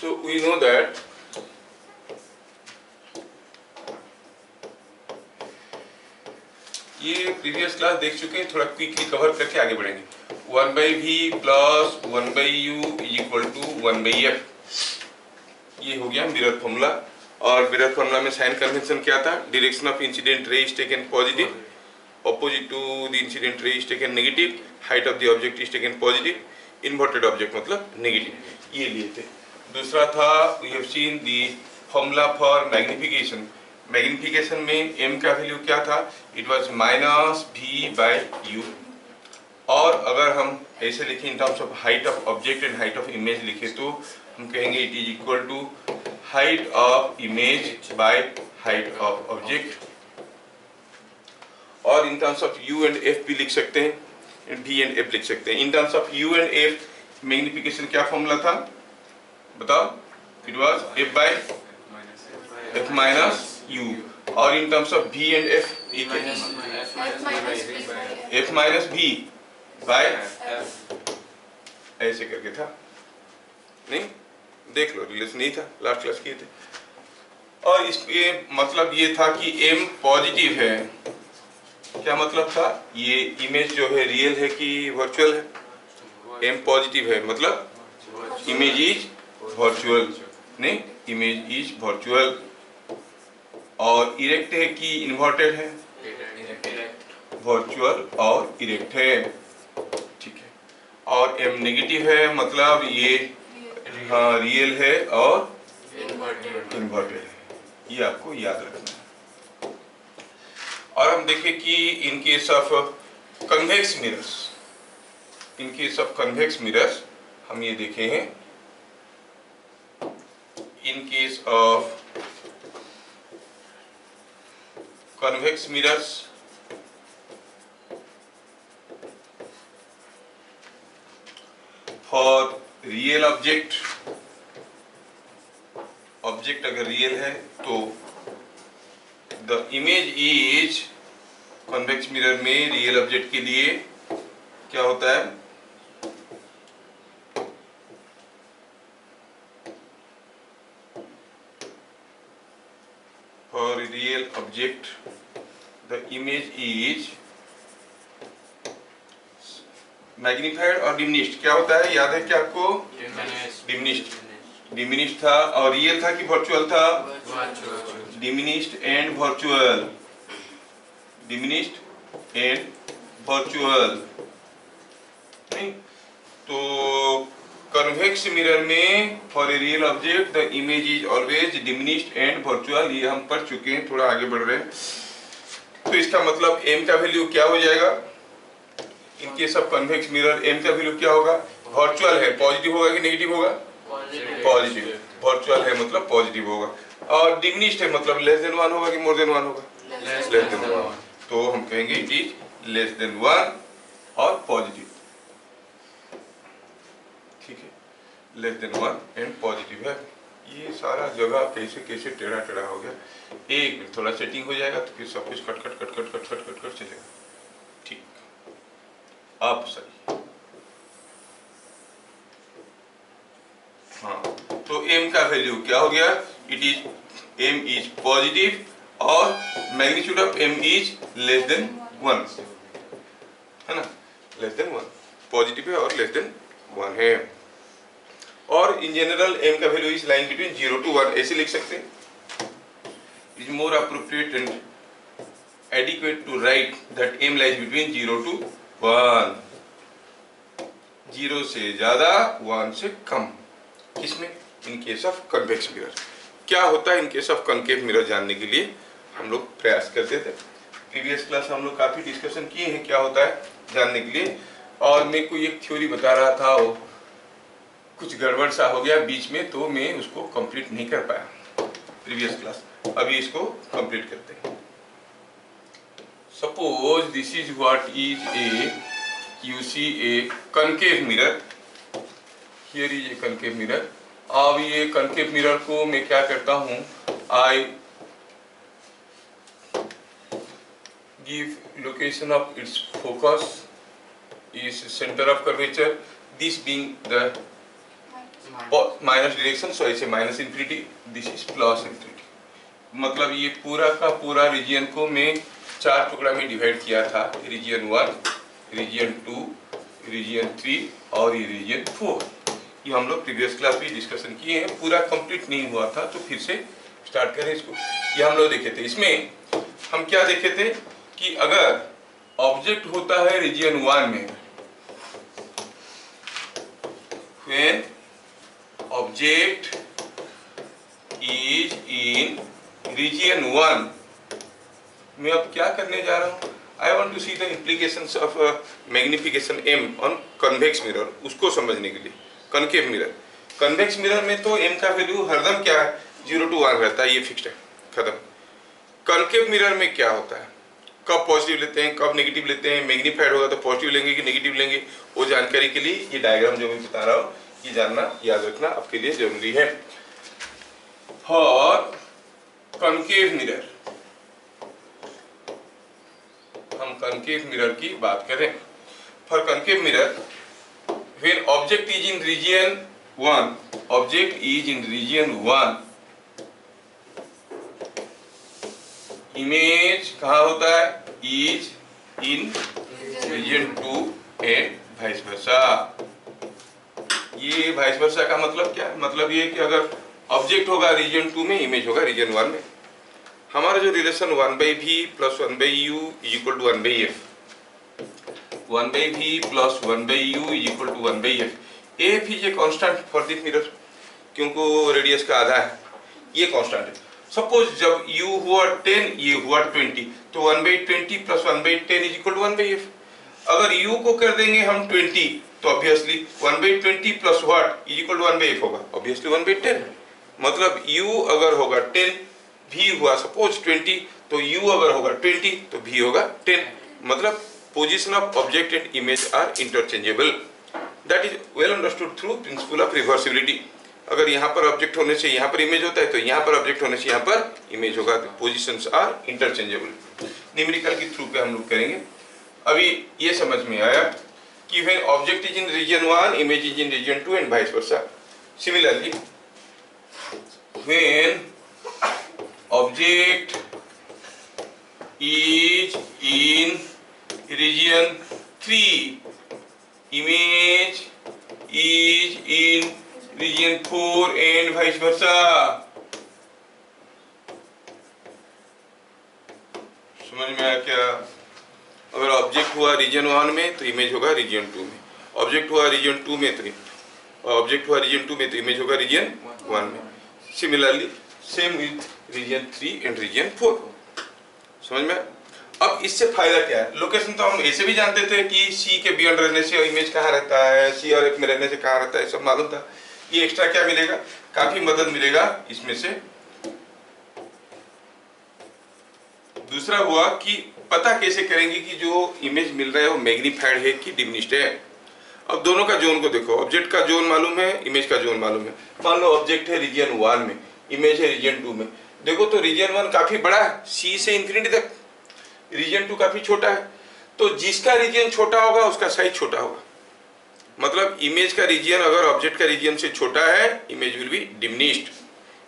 So we know that ये previous class देख चुके हैं, थोड़ा क्विकली कवर करके आगे बढ़ेंगे। 1/v plus 1/u is equal to 1/f, ये हो गया मिरर फॉर्मूला। और मिरर फॉर्मूला में साइन कन्वेंशन क्या था? Direction of incident ray is taken positive, opposite to the incident ray is taken negative, height of the object is taken positive, inverted object मतलब negative, ये लिए थे। दूसरा था we have seen the formula for magnification. Magnification में m का value क्या था? It was -v/u। और अगर हम ऐसे लिखें in terms of height of object and height of image लिखे तो हम कहेंगे it is equal to height of image by height of object. और in terms of u and f भी लिख सकते हैं, v एंड f लिख सकते हैं। इन terms of u and f magnification क्या फॉर्मूला था बताओ? It was f by f minus u। और in terms of v and f f minus v by ऐसे करके था, नहीं देख लो, रिलेशन नहीं था, लास्ट क्लास किए थे। और इसके मतलब ये था कि m पॉजिटिव है। क्या मतलब था? ये इमेज जो है रियल है कि वर्चुअल है? m पॉजिटिव है मतलब इमेज इज वर्चुअल, नहीं इमेज इज वर्चुअल। और इरेक्ट है कि इन्वर्टेड है? वर्चुअल और इरेक्ट है, ठीक है। और m नेगेटिव है मतलब ये हाँ रियल है और इन्वर्टेड है, ये आपको याद रखना है। और हम देखें कि in case of convex mirrors, in case of convex mirrors हम ये देखे हैं, in case of convex mirrors for real object, object अगर रियल है तो the image is convex mirror में रियल ऑब्जेक्ट के लिए क्या होता है? For real object the image is magnified और डिमिनिश्ड। क्या होता है याद है क्या आपको? डिमिनिश्ड। डिमिनिश्ड था और रियल था कि वर्चुअल था? Diminished and virtual, diminished and virtual, नहीं तो कन्वेक्स मिरर में for a real object the image is always diminished and virtual, ये हम पढ़ चुके हैं, थोड़ा आगे बढ़ रहे हैं। तो इसका मतलब m का वैल्यू क्या हो जाएगा? In case of convex mirror m का वैल्यू क्या होगा? वर्चुअल है, पॉजिटिव होगा कि नेगेटिव होगा? पॉजिटिव। वर्चुअल है मतलब पॉजिटिव होगा। और डिमिनिश्ड है मतलब लेस देन 1 होगा कि मोर देन 1 होगा? Less than 1। तो हम कहेंगे इट इज लेस देन 1 और पॉजिटिव, ठीक है, लेस देन 1 एंड पॉजिटिव है। ये सारा जगह कैसे कैसे टेढ़ा टेढ़ा हो गया। एक मिनट थोड़ा सेटिंग हो जाएगा तो फिर सब कुछ cut cut cut cut cut cut cut cut चलेगा, ठीक। अब सही, हाँ तो m का वैल्यू क्या हो गया? It is m is positive और magnitude of m is less than 1, है ना, लेस देन 1, पॉजिटिव है और लेस देन 1 है। और इन जनरल m का value is line between 0 to 1, ऐसे लिख सकते हैं। It is more appropriate and adequate to write that m lies between 0 to 1, 0 से ज्यादा 1 से कम, किसमें? In case of convex mirror. क्या होता है in case of concave mirror जानने के लिए हम लोग प्रयास करते थे। प्रीवियस क्लास हम लोग काफी डिस्कशन किए हैं क्या होता है जानने के लिए। और मैं कोई एक थ्योरी बता रहा था, वो कुछ गड़बड़ सा हो गया बीच में, तो मैं उसको कंप्लीट नहीं कर पाया प्रीवियस क्लास। अभी इसको कंप्लीट करते हैं। Suppose this is what is a, you see a concave mirror, here is a concave mirror. अब ये कॉनकेव मिरर को मैं क्या करता हूँ, I give location of its focus is centre of curvature, this being the minus direction, so ऐसे minus infinity, this is plus infinity. मतलब ये पूरा का पूरा रीजियन को मैं 4 टुकड़ा में डिवाइड किया था, रीजियन 1, रीजियन 2, रीजियन 3 और ये रीजियन 4। ये हम लोग प्रीवियस क्लास में डिस्कशन किए हैं, पूरा कंप्लीट नहीं हुआ था तो फिर से स्टार्ट करें इसको। ये हम लोग देखे थे, इसमें हम क्या देखे थे कि अगर ऑब्जेक्ट होता है रीजियन 1 में, when object is in region 1, मैं अब क्या करने जा रहा हूं, I want to see the implications of magnification m on convex mirror, उसको समझने के लिए। कनकेव मिरर, कन्वेक्स मिरर में तो m का वैल्यू हरदम क्या है, 0 to 1 रहता है, ये फिक्स्ड है, खत्म। कनकेव मिरर में क्या होता है, कब पॉजिटिव लेते हैं कब नेगेटिव लेते हैं, मैग्नीफाइड होगा तो पॉजिटिव लेंगे कि नेगेटिव लेंगे, वो जानकारी के लिए ये डायग्राम जो मैं बता रहा हूँ ये जानना, याद रखना आपके लिए जरूरी है। और कनकेव मिरर, हम कनकेव मिरर की बात करें। For concave mirror, when object is in region 1, object is in region 1, image कहाँ होता है, is in region 2 and vice वर्सा। ये वाइस वर्सा का मतलब क्या है, मतलब ये कि अगर ऑब्जेक्ट होगा रीजियन 2 में, इमेज होगा रीजियन 1 में। हमारा जो relation 1/v plus 1/u is equal to 1/f, 1/v plus 1/u is equal to 1/f, f is a constant for this mirror, क्योंकि रेडियस का आधा है, ये कांस्टेंट है। सपोज जब u हुआ 10, ये हुआ 20, तो 1/20 plus 1/10 is equal to 1/f। अगर u को कर देंगे हम 20, तो obviously 1/20 plus what is equal to 1/f होगा, ऑब्वियसली 1/10। मतलब u अगर होगा 10, v हुआ सपोज 20, तो u अगर होगा 20 तो v होगा 10। मतलब position of object and image are interchangeable, that is well understood through principle of reversibility. अगर यहाँ पर ऑब्जेक्ट होने से यहाँ पर इमेज होता है, तो यहाँ पर ऑब्जेक्ट होने से यहाँ पर इमेज होगा, तो पोजीशंस आर इंटरचेंजेबल। न्यूमेरिकल के थ्रू पे हम लोग करेंगे। अभी ये समझ में आया कि when object is in region 1, image is in region 2 and vice versa. Similarly when object is in region 3, image is in region 4 and vice versa। समझ में आया क्या? अगर ऑब्जेक्ट हुआ रीजन 1 में तो इमेज होगा रीजन 2 में, ऑब्जेक्ट हुआ रीजन 2 में तो इमेज होगा रीजन 1 में। Similarly same with region 3 and region 4। समझ में? अब इससे फायदा क्या है? लोकेशन तो हम ऐसे भी जानते थे कि सी के बियॉन्ड रहने से इमेज कहाँ रहता है, सी और एफ में रहने से कहाँ रहता है, सब मालूम था। ये एक्स्ट्रा क्या मिलेगा, काफी मदद मिलेगा इसमें से। दूसरा हुआ कि पता कैसे करेंगे कि जो इमेज मिल रहा है वो मैग्नीफाइड है कि डिमिनिश्ड है। अब दोनों का जोन को देखो, ऑब्जेक्ट का जोन मालूम है, इमेज का जोन मालूम है। मान लो ऑब्जेक्ट है रीजन 1 में, इमेज है रीजन 2 में। देखो तो रीजन 1 काफी बड़ा है, सी से इंफिनिटी तक, रीजन 2 काफी छोटा है। तो जिसका रीजन छोटा होगा उसका साइज छोटा होगा। मतलब इमेज का रीजन अगर ऑब्जेक्ट का रीजन से छोटा है, image will be diminished.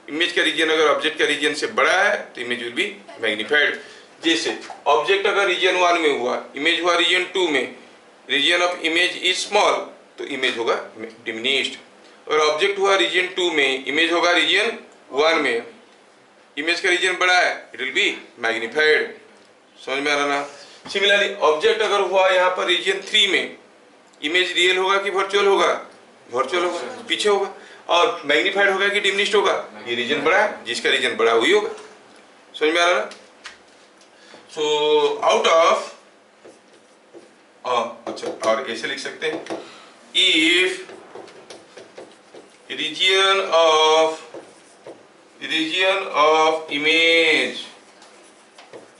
Image का रीजन अगर ऑब्जेक्ट का रीजन से बड़ा है तो इमेज विल बी मैग्नीफाइड। जैसे ऑब्जेक्ट अगर रीजन 1 में हुआ, इमेज हुआ रीजन 2 में, region of image is small, तो इमेज होगा डिमिनिश्ड। और ऑब्जेक्ट हुआ रीजन 2 में, इमेज होगा रीजन 1 में, इमेज का रीजन बड़ा है, इट विल बी मैग्नीफाइड। समझ में आ रहा ना? सिमिलरली ऑब्जेक्ट अगर हुआ यहाँ पर रीजन 3 में, इमेज रियल होगा कि वर्चुअल होगा, वर्चुअल होगा, पीछे होगा। और मैग्नीफाइड होगा कि डिमिनिश्ड होगा, ये रीजन बड़ा है, जिसका रीजन बड़ा वही होगा। समझ में आ रहा ना? सो आउट ऑफ, अच्छा और ऐसे लिख सकते हैं, if region of image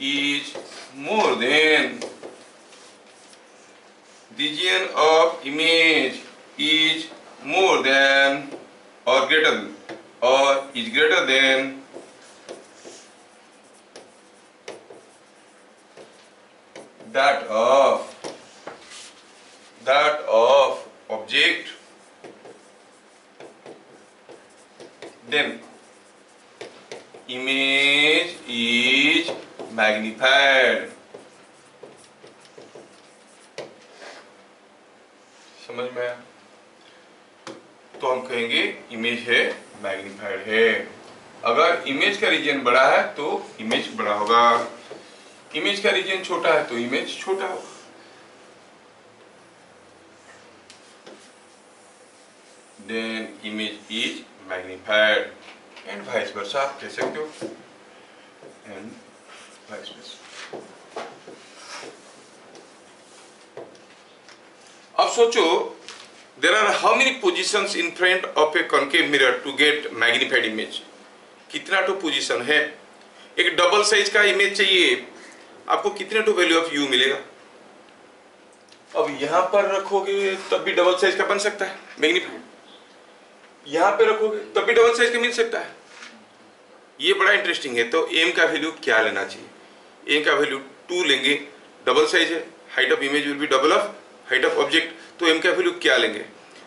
is more than, region of image is more than or greater or is greater than that of object then image is magnified. समझ में आया? तो हम कहेंगे इमेज है मैग्निफाइड है। अगर इमेज का रीजन बड़ा है तो इमेज बड़ा होगा, इमेज का रीजन छोटा है तो इमेज छोटा होगा। Then image is magnified and vice versa आप कह सकते हो, एंड वाइस वर्सा। अब सोचो, there are how many positions in front of a concave mirror to get magnified image? कितना तो पोजीशन है। एक डबल साइज का इमेज चाहिए, आपको कितने तो वैल्यू ऑफ यू मिलेगा। अब यहां पर रखोगे तब भी डबल साइज का बन सकता है मैग्निफाइड, यहां पे रखोगे तब भी डबल साइज का मिल सकता है। ये बड़ा इंटरेस्टिंग है। तो एम का वैल्यू क्या लेना चाहिए? एम का वैल्यू 2 लेंगे, डबल साइज है, height of image will be double of height of object. तो एम का वैल्यू क्या लेंगे?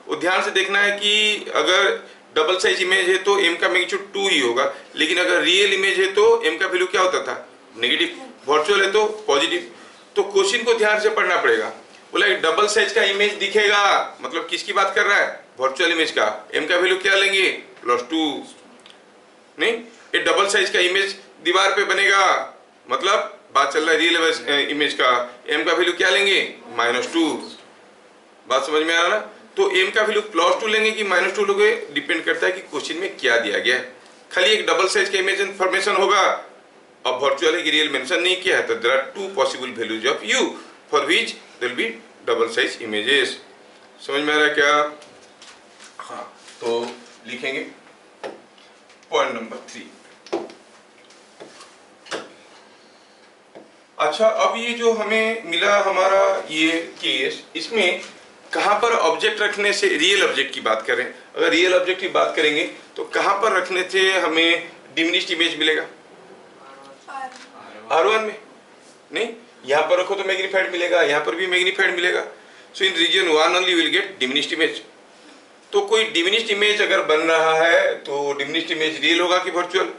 और ध्यान से देखना है कि अगर डबल साइज इमेज है तो एम का मैग्नीट्यूड 2 ही होगा, लेकिन अगर रियल इमेज है तो एम का वैल्यू क्या होता था? नेगेटिव। वर्चुअल है तो पॉजिटिव। तो क्वेश्चन को ध्यान से पढ़ना पड़ेगा। बोला डबल साइज का इमेज दिखेगा, मतलब किसकी बात कर रहा है? वर्चुअल इमेज का। एम का वैल्यू क्या लेंगे? +2। नहीं, ये डबल साइज का इमेज दीवार पे बनेगा, मतलब बात चल रहा है रियल इमेज का। एम का वैल्यू क्या लेंगे? -2। बात समझ में आ रहा ना? तो एम का वैल्यू +2 लेंगे कि -2 लोगे, डिपेंड करता है कि क्वेश्चन में क्या दिया गया है। खाली एक डबल साइज का इमेज इन्फॉर्मेशन होगा, अब वर्चुअल है कि रियल मेंशन नहीं किया है, तो there are 2 possible values of u for which there will be double size images. समझ में आ रहा है क्या? हाँ, तो लिखेंगे पॉइंट नंबर 3। अच्छा, अब ये जो हमें मिला हमारा ये केस, इसमें कहां पर ऑब्जेक्ट रखने से, रियल ऑब्जेक्ट की बात करें, अगर रियल ऑब्जेक्ट की बात करेंगे तो कहां पर रखने से हमें डिमिनिश्ड इमेज मिलेगा? R1 में। नहीं, यहां पर रखो तो मैग्नीफाइड मिलेगा, यहां पर भी मैग्नीफाइड मिलेगा। So in region 1 only will get diminished image. तो कोई डिमिनिश्ड इमेज अगर बन रहा है तो डिमिनिश्ड इमेज रियल होगा कि वर्चुअल?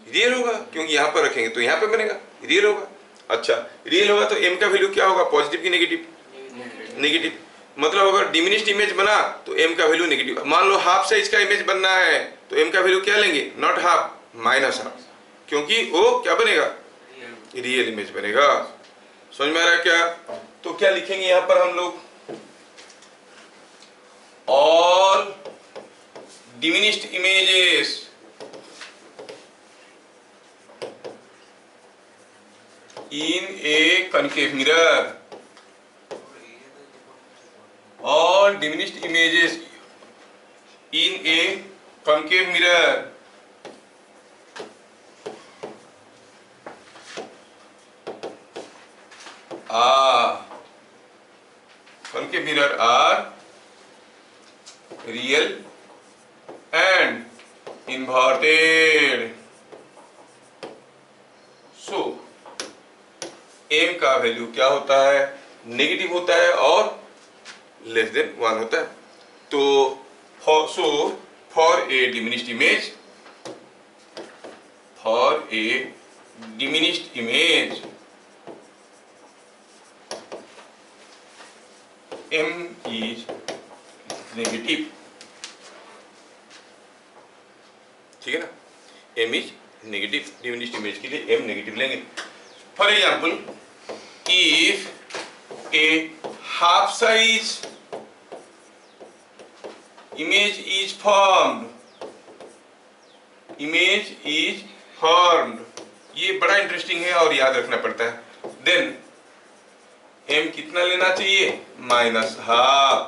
रियल होगा, क्योंकि यहां पर रखेंगे तो यहां पे बनेगा, रियल होगा। अच्छा, रियल होगा तो एम का वैल्यू क्या होगा? पॉजिटिव की नेगेटिव? नेगेटिव। मतलब अगर डिमिनिश्ड इमेज बना तो एम का वैल्यू नेगेटिव। मान लो हाफ साइज का इमेज बनना है तो एम का वैल्यू क्या लेंगे? नॉट हाफ, -हाफ, क्योंकि वो क्या बनेगा? रियल इमेज बनेगा। समझ में आ रहा है क्या? तो क्या लिखेंगे यहां पर हम लोग? All diminished images in a concave mirror, all diminished images in a concave mirror concave mirror are real and inverted. So m का वैल्यू क्या होता है? नेगेटिव होता है और <1 होता है। तो for a diminished image, m is negative. ठीक है ना? M is negative, diminished image के लिए एम नेगेटिव लेंगे। For example, if a half size image is formed, ये बड़ा इंटरेस्टिंग है और याद रखना पड़ता है। देन m कितना लेना चाहिए? -हाफ।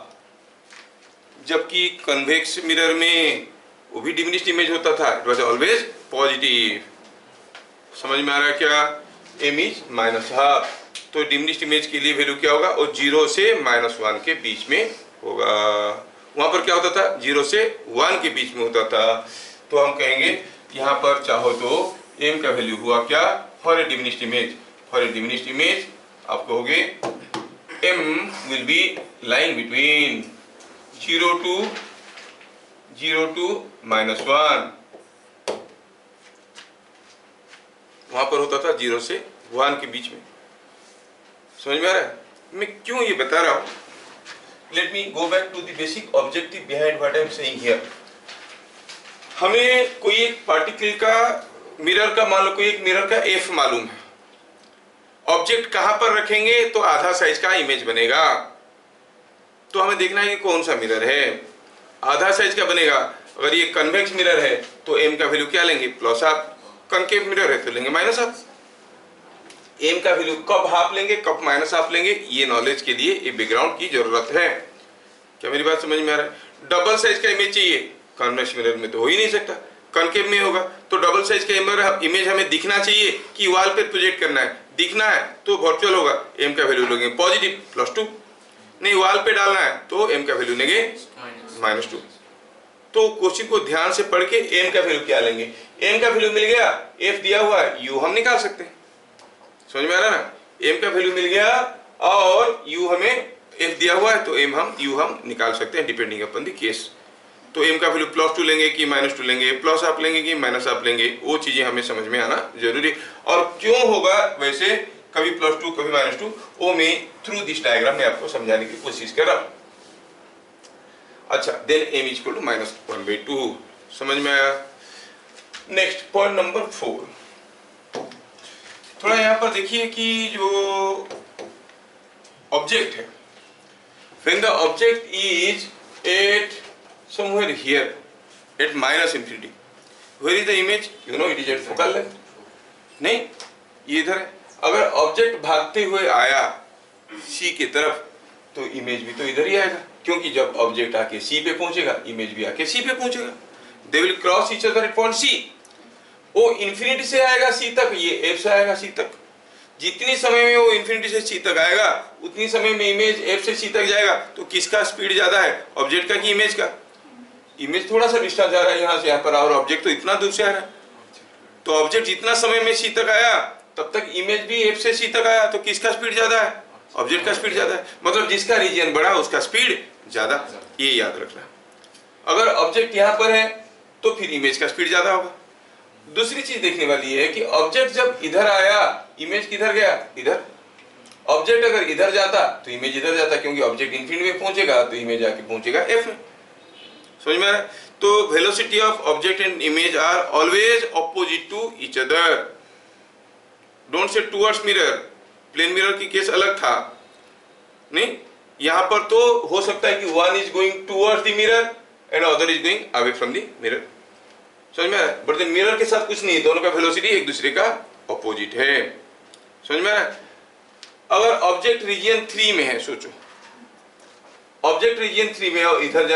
जबकि कन्वेक्स मिरर में वो भी डिमिनिश्ड इमेज होता था, इट वाज ऑलवेज पॉजिटिव। समझ में आ रहा है क्या? M is -half. तो डिमिनिश्ड इमेज के लिए वैल्यू क्या होगा? और 0 से -1 के बीच में होगा। वहां पर क्या होता था? 0 से 1 के बीच में होता था। तो हम कहेंगे यहाँ पर चाहो तो एम का वैल्यू हुआ क्या? फॉर ए डिमिनिश्ड इमेज आपको हो गए m will be lying between 0 to 0 to -1, वहां पर होता था 0 से 1 के बीच में। समझ में आ रहा है मैं क्यों ये बता रहा हूं? Let me go back to the basic objective behind what I am saying here. हमें कोई एक पार्टिकल का मिरर का, मान लो कोई एक मिरर का एफ मालूम है, ऑब्जेक्ट कहां पर रखेंगे तो आधा साइज का इमेज बनेगा। तो हमें देखना है कि कौन सा मिरर है, आधा साइज का बनेगा। अगर ये कन्वेक्स मिरर है तो एम का वैल्यू क्या लेंगे, प्लस हाफ। कनकेव मिरर है तो लेंगे माइनस हाफ। एम का वैल्यू कब हाफ लेंगे, कब माइनस हाफ लेंगे, ये नॉलेज के लिए एक बैकग्राउंड की जरूरत है। क्या मेरी बात समझ में आ रहा है? डबल साइज का इमेज चाहिए, कन्वेक्स मिरर में तो हो ही नहीं सकता, कनकेव में होगा। तो डबल साइज का इमेज हमें दिखना चाहिए कि वॉल पे प्रोजेक्ट करना है, दिखना है तो वर्चुअल होगा, एम का वैल्यू लेंगे पॉजिटिव +2। नहीं, वॉल पे डालना है तो एम का वैल्यू लेंगे -2। तो क्वेश्चन को ध्यान से पढ़ के एम का वैल्यू क्या लेंगे, एम का वैल्यू मिल गया, एफ दिया हुआ है, यू हम निकाल सकते हैं। समझ में आ रहा है ना? एम का वैल्यू मिल गया और यू हमें एफ दिया हुआ है तो यू हम निकाल सकते हैं डिपेंडिंग अपॉन द केस। तो एम का वैल्यू +2 लेंगे कि -2 लेंगे, प्लस आप लेंगे कि माइनस आप लेंगे, वो चीजें हमें समझ में आना जरूरी। और क्यों होगा वैसे कभी +2 कभी -2, वो मैं थ्रू दिस डायग्राम में आपको समझाने की कोशिश कर रहा हूं। अच्छा, देन m इक्वल टू -1/2। समझ में आया? नेक्स्ट पॉइंट नंबर 4, थोड़ा यहाँ पर देखिए कि जो ऑब्जेक्ट है, when the object is at somewhere here at -∞, where is the image? You know it is at focal length. नहीं, ये इधर है। अगर ऑब्जेक्ट भागते हुए आया C की तरफ तो इमेज भी तो इधर ही आएगा, क्योंकि जब ऑब्जेक्ट आके C पे पहुंचेगा इमेज भी आके C पे पहुंचेगा। They will cross each other at point C। वो इन्फिनिटी से आएगा C तक, ये F से आएगा C तक। जितनी समय में वो इन्फिनिटी से C तक आएगा उतनी समय में इमेज F से C तक जाएगा। तो किसका स्पीड ज्यादा है, ऑब्जेक्ट का कि इमेज का? इमेज थोड़ा सा डिस्टेंस जा रहा है यहाँ से यहाँ पर, और ऑब्जेक्ट तो इतना दूर से आ रहा है। तो ऑब्जेक्ट जितना समय में C तक आया तब तक इमेज भी F से C तक आया, तो किसका स्पीड ज्यादा है, ऑब्जेक्ट का स्पीड ज्यादा है। मतलब जिसका रीजन बड़ा उसका स्पीड ज्यादा, ये याद रखना। अगर ऑब्जेक्ट यहाँ पर है तो फिर इमेज का स्पीड ज्यादा होगा। दूसरी चीज देखने वाली है कि ऑब्जेक्ट जब इधर आया इमेज किधर गया, इधर। ऑब्जेक्ट अगर इधर जाता तो इमेज इधर जाता, क्योंकि ऑब्जेक्ट इन्फिनिटी में पहुंचेगा तो इमेज आके पहुंचेगा F में। समझ में आ रहा है? तो velocity of object and image are always opposite to each other. Don't say towards mirror, plane mirror की केस अलग था, नहीं, यहां पर तो हो सकता है कि one is going towards the mirror and other is going away from the mirror. समझ में आ रहा है? बट मिरर के साथ कुछ नहीं, दोनों का वेलोसिटी एक दूसरे का ऑपोजिट है। समझ में आ रहा है? अगर ऑब्जेक्ट रीजन 3 में है, सोचो ऑब्जेक्ट रीजन 3 में और इधर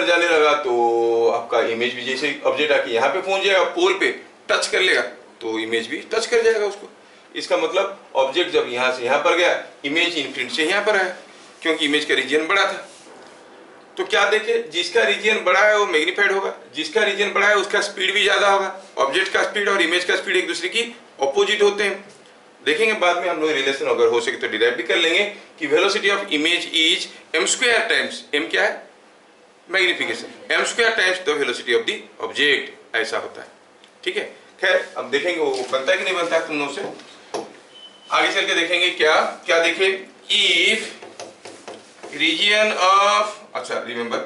जाने लगा तो आपका इमेज भी जैसे ऑब्जेक्ट आके यहाँ पे पहुंच जाएगा, पोल पे टच कर लेगा तो इमेज भी टच कर जाएगा उसको। इसका मतलब ऑब्जेक्ट जब यहाँ से यहाँ पर गया इमेज इन्फिनिटी से यहाँ पर आया, क्योंकि इमेज का रीजन बड़ा था। तो क्या देखे, जिसका रीजन बड़ा है वो मैग्नीफाइड होगा, जिसका रीजन बड़ा है उसका स्पीड भी ज्यादा होगा। ऑब्जेक्ट का स्पीड और इमेज का स्पीड एक दूसरे की ऑपोजिट होते हैं। देखेंगे बाद में हम लोग रिलेशन, अगर हो सके तो डिराइव भी कर लेंगे कि velocity of image is m² times, m क्या है, magnification, m² times the velocity of the object, ऐसा होता है। ठीक है, खैर अब देखेंगे वो बनता है कि नहीं बनता है तुम लोगों से। आगे चल के देखेंगे क्या क्या देखें, इफ रीजन ऑफ, अच्छा remember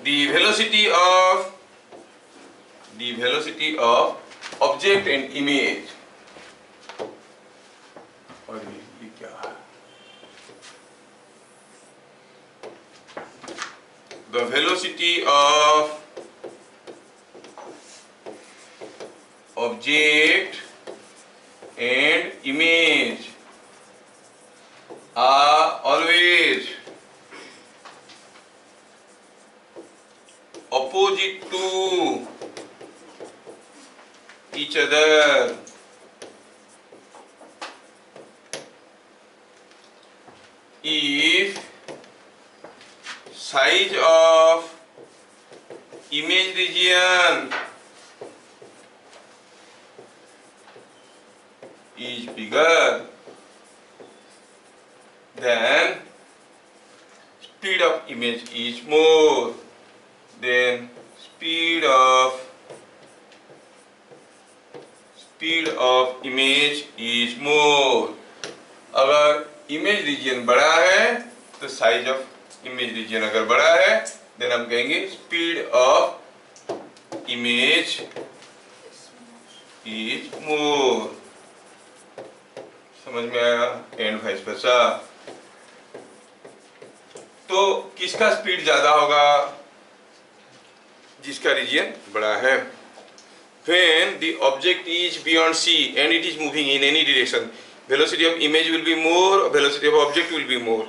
the velocity of object and image, और ये क्या है, the velocity of object and image are always opposite to each other if size of image region is bigger than speed of image is more। then speed of image is more. अगर image reason बड़ा है तो size of image reason अगर बड़ा है then हम कहेंगे speed of image is more. समझ में आया? एंड वाइस वर्सा. तो किसका स्पीड ज्यादा होगा? जिसका रीजन बड़ा है. When the object is beyond C and it is moving in any direction, velocity of image will be more, velocity of object will be more.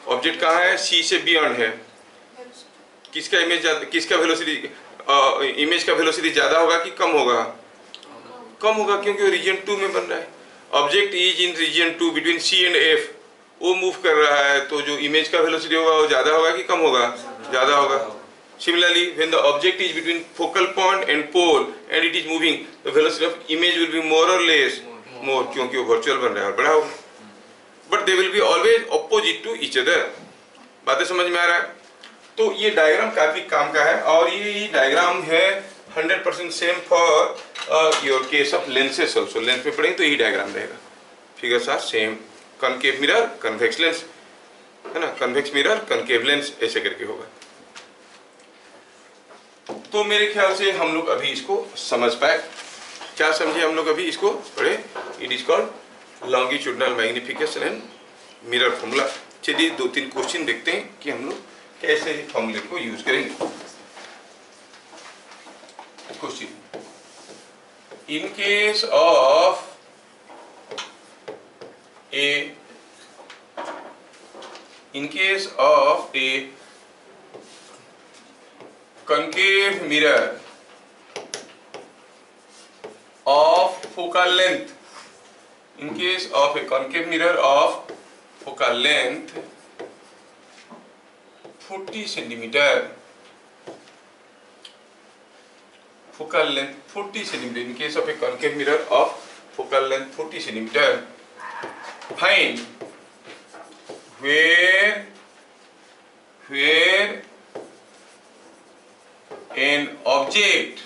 Object कहाँ है? C से बियॉन्ड है. किसका वेलोसिटी इमेज का velocity ज्यादा होगा कि कम होगा? कम होगा, क्योंकि वो रीजन 2 में बन रहा है. Object is in region 2 between C and F, वो मूव कर रहा है, तो जो इमेज का वेलोसिटी होगा वो ज्यादा होगा कि कम होगा? ज्यादा होगा. Similarly, when the object is between focal point and pole and it is moving, the velocity of image will be more or less? More, क्योंकि वो वर्चुअल बन रहा है और बड़ा होगा. But they will be always opposite to each other. बातें समझ में आ रहा है? तो ये डायग्राम काफी काम का है और ये डायग्राम है 100% same for your case of lenses also. Lens में पढ़ेंगे तो यही डायग्राम रहेगा. फिगर सा same. Concave mirror, convex lens, है ना? कन्वेक्स मिरर, कनकेव लेंस, ऐसे करके होगा. तो मेरे ख्याल से हम लोग अभी इसको समझ पाए. क्या समझे हम लोग अभी इसको पढ़े? It is called longitudinal magnification and mirror formula. चलिए 2-3 क्वेश्चन देखते हैं कि हम लोग कैसे फॉर्मूले को यूज करेंगे. Question: in case of A concave mirror of focal length, in case of a concave mirror of focal length 40 centimeter, focal length 40 centimeter, in case of a concave mirror of focal length 40 centimeter, find where an object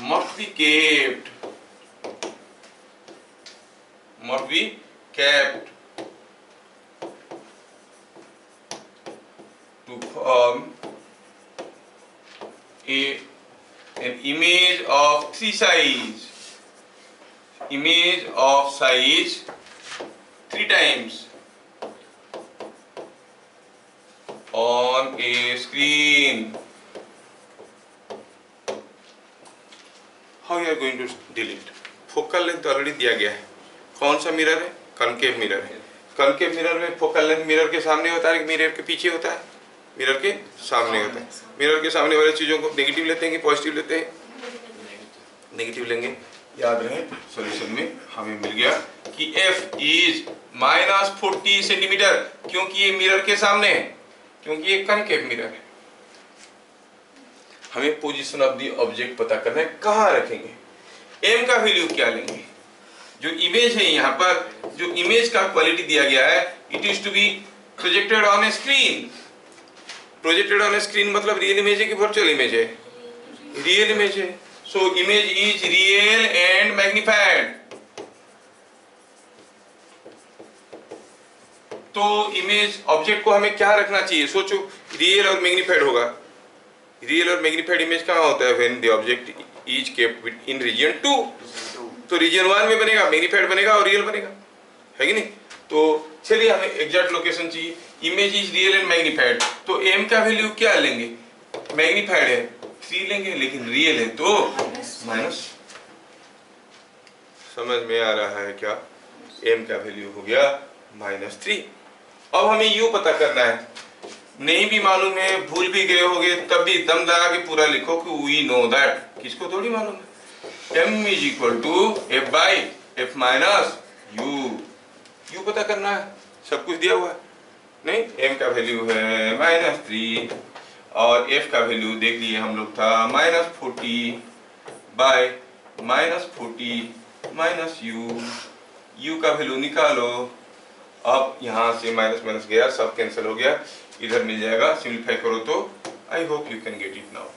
must be kept to form an image of size 3 times on a screen. How you are going to deal it? Focal length already दिया गया है. कौन सा mirror है? Concave mirror है. Concave mirror में focal length mirror के सामने होता है कि मिरर के पीछे होता है? मिरर के सामने होता है. मिरर के सामने वाली चीजों को नेगेटिव लेते हैं कि पॉजिटिव लेते हैं? नेगेटिव लेंगे. याद रहे सॉल्यूशन में हमें मिल गया कि F इज -40 सेंटीमीटर, क्योंकि ये मिरर के सामने है, क्योंकि ये कनकेव मिरर है. हमें पोजीशन ऑफ द ऑब्जेक्ट पता करना है. कहाँ रखेंगे? m का वैल्यू क्या लेंगे? जो इमेज है यहाँ पर, जो इमेज का क्वालिटी दिया गया है, it is to be projected on a screen. Projected on a screen मतलब रियल इमेज है कि वर्चुअल इमेज है? रियल इमेज है. So image is real and magnified. तो इमेज ऑब्जेक्ट को हमें क्या रखना चाहिए? सोचो, रियल और मैग्निफाइड होगा. रियल और मैग्निफाइड इमेज कहाँ होता है? When the object is kept in region 2. तो रीजन 1 में बनेगा, मैग्निफाइड बनेगा और रियल बनेगा, है कि नहीं? तो चलिए हमें एग्जैक्ट लोकेशन चाहिए. Image is real and magnified, तो m का वैल्यू क्या लेंगे? मैग्निफाइड है 3 लेंगे, लेकिन रियल है तो माइनस. समझ में आ रहा है क्या? m का वैल्यू हो गया -3. अब हमें यू पता करना है. नहीं भी मालूम है, भूल भी गए होगे, तब भी दम लगा के पूरा लिखो कि वी नो दैट. किसको थोड़ी मालूम है? m is equal to f by f minus u. U पता करना है, सब कुछ दिया हुआ है. नहीं, m का वैल्यू है -3 और f का वैल्यू देख लिए हम लोग था -40 बाय -40 माइनस u. का वैल्यू निकालो. अब यहाँ से माइनस माइनस गया, सब कैंसिल हो गया. इधर मिल जाएगा, सिंप्लीफाई करो तो I hope you can get it now.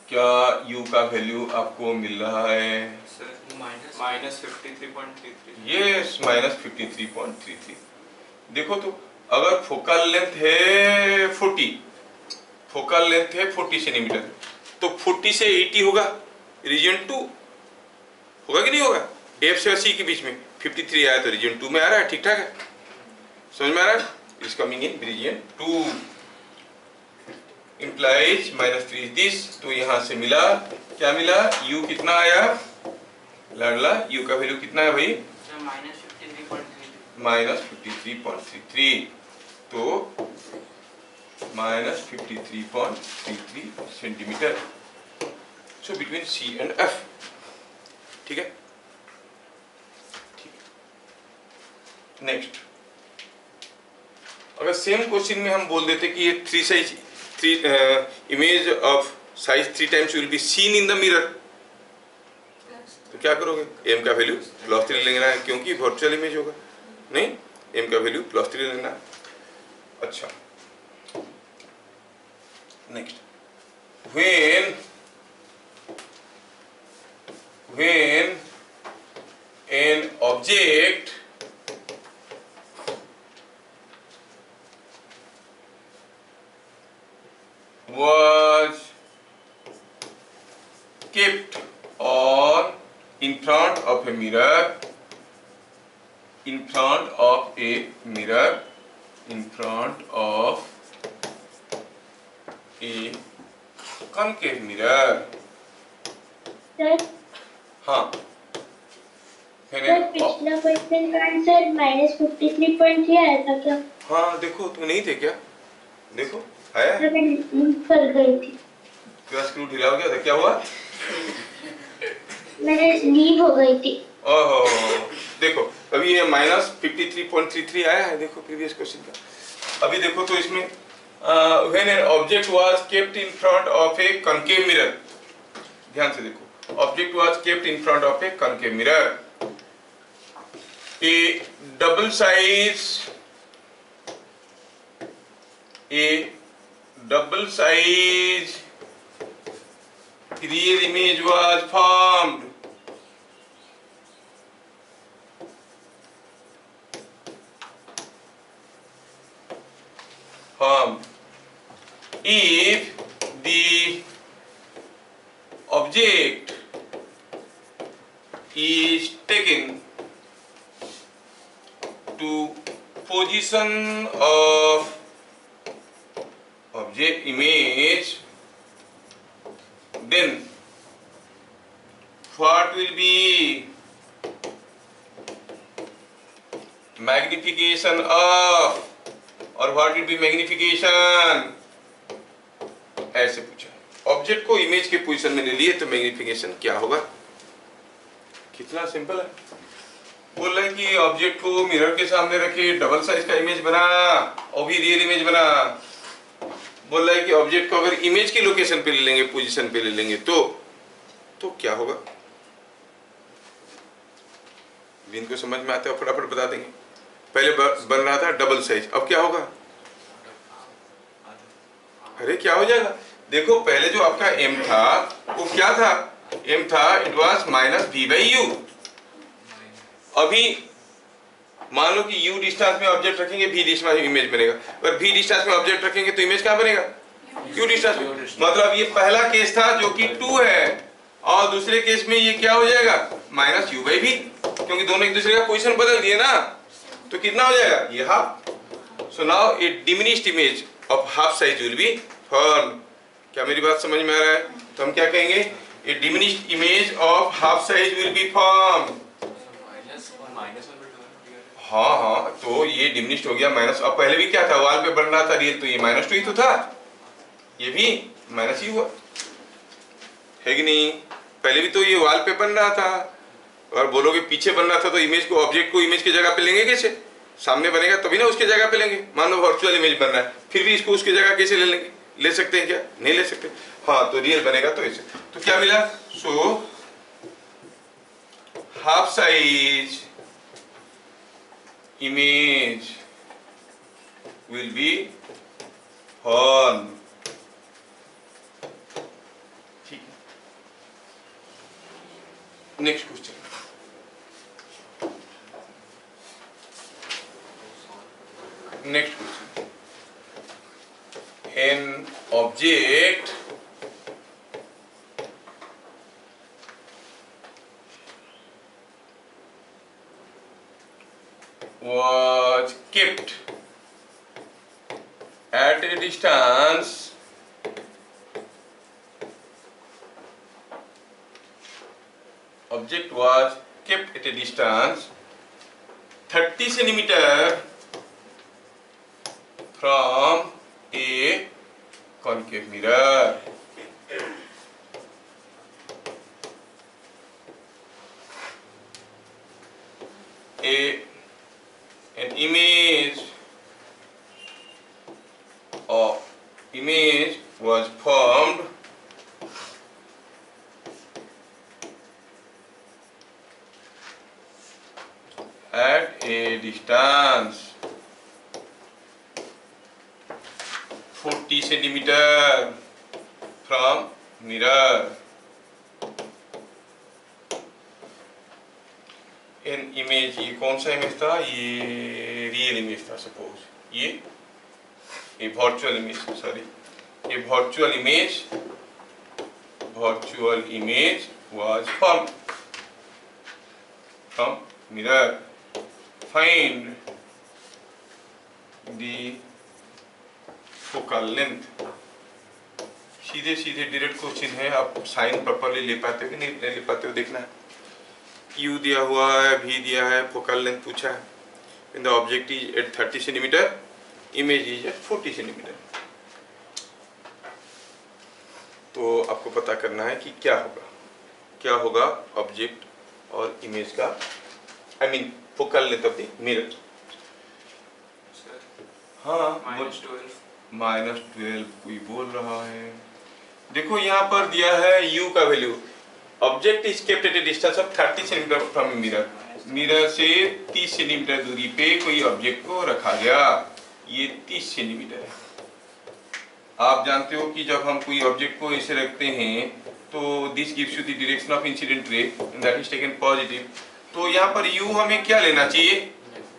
क्या u का वैल्यू आपको मिल रहा है? माइनस 53.33। Yes, minus 53.33। देखो तो अगर फोकल लेंथ है 40, फोकल लेंथ है 40 सेंटीमीटर, तो 40 से 80 होगा, रीजन 2 होगा कि नहीं होगा? F से C के बीच में 53 आया तो रीजन 2 में आ रहा है, ठीक ठाक है, समझ में आ रहा है? Is coming in region 2 implies -3 is this। तो यहां से मिला, क्या मिला? u कितना आया लाडला? u का वैल्यू कितना है भाई? -53.33। तो -53.33 centimetre, so between C and F। ठीक है, नेक्स्ट अगर सेम क्वेश्चन में हम बोल देते कि ये 3 size image of size 3 times will be seen in the mirror, तो क्या करोगे? m का वैल्यू +3 लेना है, क्योंकि वर्चुअल इमेज होगा। नहीं, m का वैल्यू +3 लेना है। अच्छा, next, when an object was kept on in front of a mirror, in front of a mirror, in front of a concave mirror। Sir हाँ, सर पिछला क्वेश्चन का आंसर -53.3 आया था क्या? हाँ देखो, तुम नहीं थे क्या? देखो आया, सर मैं लीव कर गई थी। क्या स्क्रू ढीला हो गया था? क्या हुआ? मैं लीव हो गई थी। ओहो, देखो अभी ये -53.33 आया है, देखो प्रीवियस क्वेश्चन का। अभी देखो तो इसमें when an object was kept in front of a concave mirror, ध्यान से देखो, object was kept in front of a concave mirror, a double size real image was formed। If the object is taken to position of object image, then what will be magnification of, और what will be magnification? ऐसे पूछा, object को image के position में ले लिए तो magnification क्या होगा? कितना सिंपल है। बोल रहे हैं कि ऑब्जेक्ट को मिरर के सामने रखे, डबल साइज का इमेज बना और भी रियल इमेज बना। बोल रहा है कि ऑब्जेक्ट को अगर इमेज की लोकेशन पे ले लेंगे, पोजीशन पे ले लेंगे तो क्या होगा? जिनको समझ में आता है फटाफट बता देंगे। पहले बन रहा था डबल साइज, अब क्या होगा? अरे क्या हो जाएगा? देखो पहले जो आपका m था वो क्या था? m था, इट वाज -v/u। अभी मान लो कि u डिस्टेंस में ऑब्जेक्ट रखेंगे, v डिस्टेंस में इमेज बनेगा। अगर v डिस्टेंस में ऑब्जेक्ट रखेंगे तो इमेज कहाँ बनेगा? q डिस्टेंस में। मतलब ये पहला केस था जो कि 2 है, और दूसरे केस में ये क्या हो जाएगा? -u/v, क्योंकि दोनों एक दूसरे का पोजीशन बदल दिए ना, तो कितना हो जाएगा? ये half. So now A diminished image of half size will be formed. क्या मेरी बात समझ में आ रहा है? तो हम क्या कहेंगे? A diminished image of half size will be formed. हाँ, तो ये डिमिनिश्ड हो गया माइनस। अब पहले भी क्या था? वॉल पे बन रहा था रियल, तो ये -2 ही तो था, ये भी माइनस ही हुआ है कि नहीं? पहले भी तो ये वॉल पे बन रहा था, और बोलोगे पीछे बन रहा था, तो इमेज को, ऑब्जेक्ट को इमेज की जगह पे लेंगे कैसे? सामने बनेगा तभी ना उसके जगह पे लेंगे। मान लो वर्चुअल इमेज बन रहा है, फिर भी इसको उसकी जगह कैसे ले लेंगे? ले सकते हैं क्या? नहीं ले सकते। हाँ, तो रियल बनेगा तो ऐसे। तो क्या मिला? So half size image will be formed. ठीक है, next question. Next question, an object was kept at a distance object was kept at a distance 30 centimeter from a concave mirror. An image was formed at a distance 40 centimeter from mirror. An image, ये कौन सा image था? ये real image था suppose, ये virtual image, sorry, ये virtual image was formed from mirror. Find the focal length. सीधे सीधे डायरेक्ट क्वेश्चन है, आप साइन प्रॉपर्ली ले पाते हो कि नहीं ले पाते हो देखना है। U दिया हुआ है, V दिया है, फोकल लेंथ पूछा है। In the object is at 30 centimetre, image is at 40 centimetre. तो आपको पता करना है कि क्या होगा ऑब्जेक्ट और इमेज का, I mean focal length of the mirror. हाँ, -12 कोई बोल रहा है। देखो यहाँ पर दिया है U का value, object is kept at A distance of 30 centimetre from mirror. Mirror से 30 सेंटीमीटर दूरी पे कोई ऑब्जेक्ट को रखा गया, ये 30 सेंटीमीटर है। आप जानते हो कि जब हम कोई ऑब्जेक्ट को ऐसे रखते हैं तो this gives you the direction of incident ray and that is taken positive. तो यहाँ पर U हमें क्या लेना चाहिए?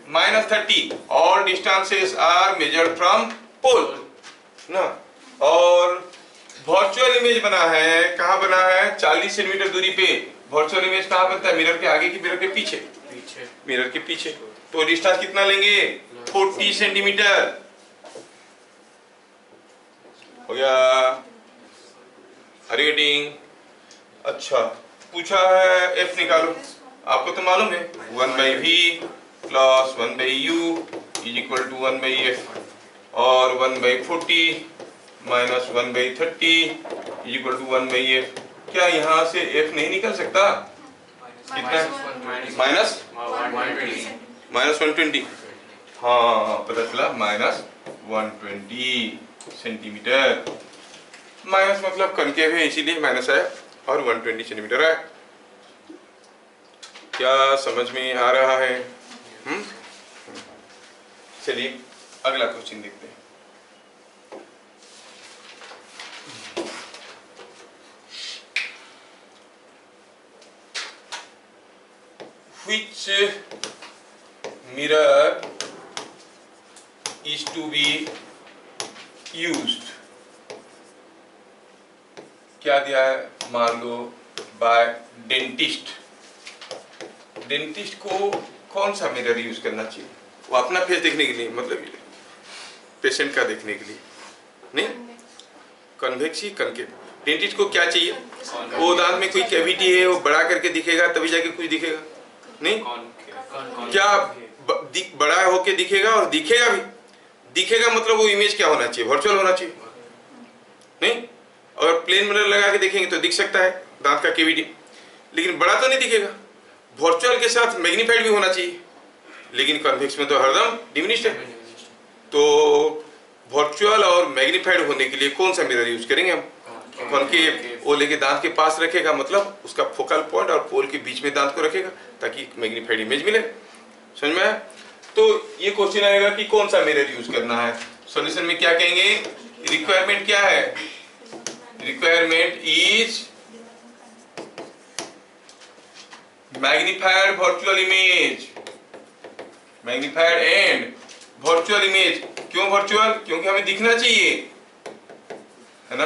-30। All distances are measured from pole ना। और वर्चुअल इमेज बना है, कहाँ बना है? 40 सेंटीमीटर दूरी पे। वर्चुअल इमेज कहाँ बनता है? मिरर के आगे की मिरर के पीछे? मिरर के पीछे। तो डिस्टेंस कितना लेंगे? 40 सेंटीमीटर। हो गया? गेटिंग? अच्छा, पूछा है F निकालो। आपको तो मालूम है 1/v plus 1/u is equal to 1/f और 1/40 minus 1/30 is equal to 1/f। क्या यहाँ से f नहीं निकल सकता? कितना? -120। हाँ, पता चला -120 सेंटीमीटर। माइनस मतलब कनकेव है इसीलिए माइनस आया और 120 सेंटीमीटर है। क्या समझ में आ रहा है? चलिए अगला क्वेश्चन देखते हैं। Which mirror is to be used? क्या दिया है? मान लो बाय डेंटिस्ट। डेंटिस्ट को कौन सा मिरर यूज करना चाहिए? वो अपना फेस देखने के लिए, मतलब पेशेंट का देखने के लिए नहीं, कन्वेक्स ही कनकेव। डेंटिस्ट को क्या चाहिए? वो दांत में कोई कैविटी है वो बड़ा करके दिखेगा तभी जाके कुछ दिखेगा, नहीं? क्या बड़ा होके दिखेगा और दिखेगा भी? दिखेगा मतलब वो इमेज क्या होना चाहिए? वर्चुअल होना चाहिए, नहीं? अगर प्लेन मिरर लगा के देखेंगे तो दिख सकता है दांत का कैविटी, लेकिन बड़ा तो नहीं दिखेगा। वर्चुअल के साथ मैग्नीफाइड भी होना चाहिए, लेकिन कन्वेक्स में तो हरदम डिमिनिश्ड है। तो वर्चुअल और मैग्नीफाइड होने के लिए कौन सा मिरर यूज करेंगे हम? कॉनकेव। वो लेके दांत के पास रखेगा, मतलब उसका फोकल पॉइंट और पोल के बीच में दांत को रखेगा ताकि मैग्नीफाइड इमेज मिले। समझ में आया? तो ये क्वेश्चन आएगा कि कौन सा मिरर यूज करना है। सॉल्यूशन में क्या कहेंगे, रिक्वायरमेंट क्या है, requirement is magnified virtual image, magnified and virtual image. क्यों वर्चुअल, क्योंकि हमें दिखना चाहिए, है ना।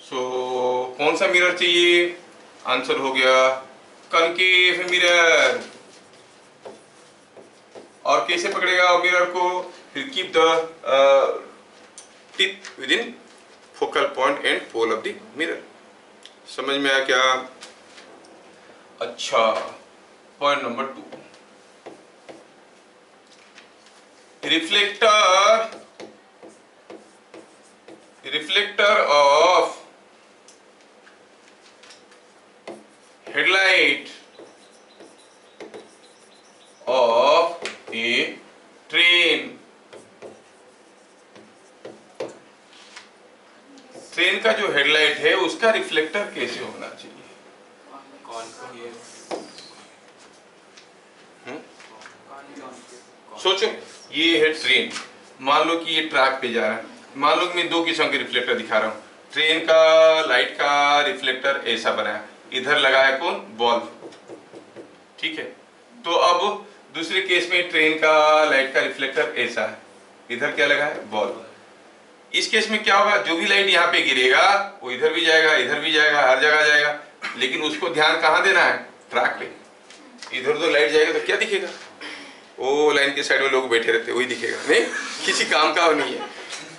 सो कौन सा मिरर चाहिए, आंसर हो गया कनकेव मिरर। और कैसे पकड़ेगा मिरर को, फिर keep the tip within focal point and pole of the mirror. समझ में आया क्या। अच्छा, point number 2, reflector of headlight of a train। Train का जो हेडलाइट है उसका रिफ्लेक्टर कैसे होना चाहिए। सोचो, ये है ट्रेन, मान लो कि ये ट्रैक पे जा रहा है, मान लो कि मैं 2 किस्म के रिफ्लेक्टर दिखा रहा हूँ। ट्रेन का लाइट का रिफ्लेक्टर ऐसा बना है, इधर लगा है कौन, बल्ब, ठीक है। तो अब दूसरे केस में ट्रेन का लाइट का रिफ्लेक्टर ऐसा है, इधर क्या लगा है, बल्ब। इस केस में क्या होगा, जो भी लाइट यहाँ पे गिरेगा वो इधर भी जाएगा, इधर भी जाएगा, हर जगह जाएगा, लेकिन उसको ध्यान कहाँ देना है, ट्रैक पे। इधर उधर लाइट जाएगा तो क्या दिखेगा, वो लाइन के साइड में लोग बैठे रहते वही दिखेगा, नहीं किसी काम का नहीं है।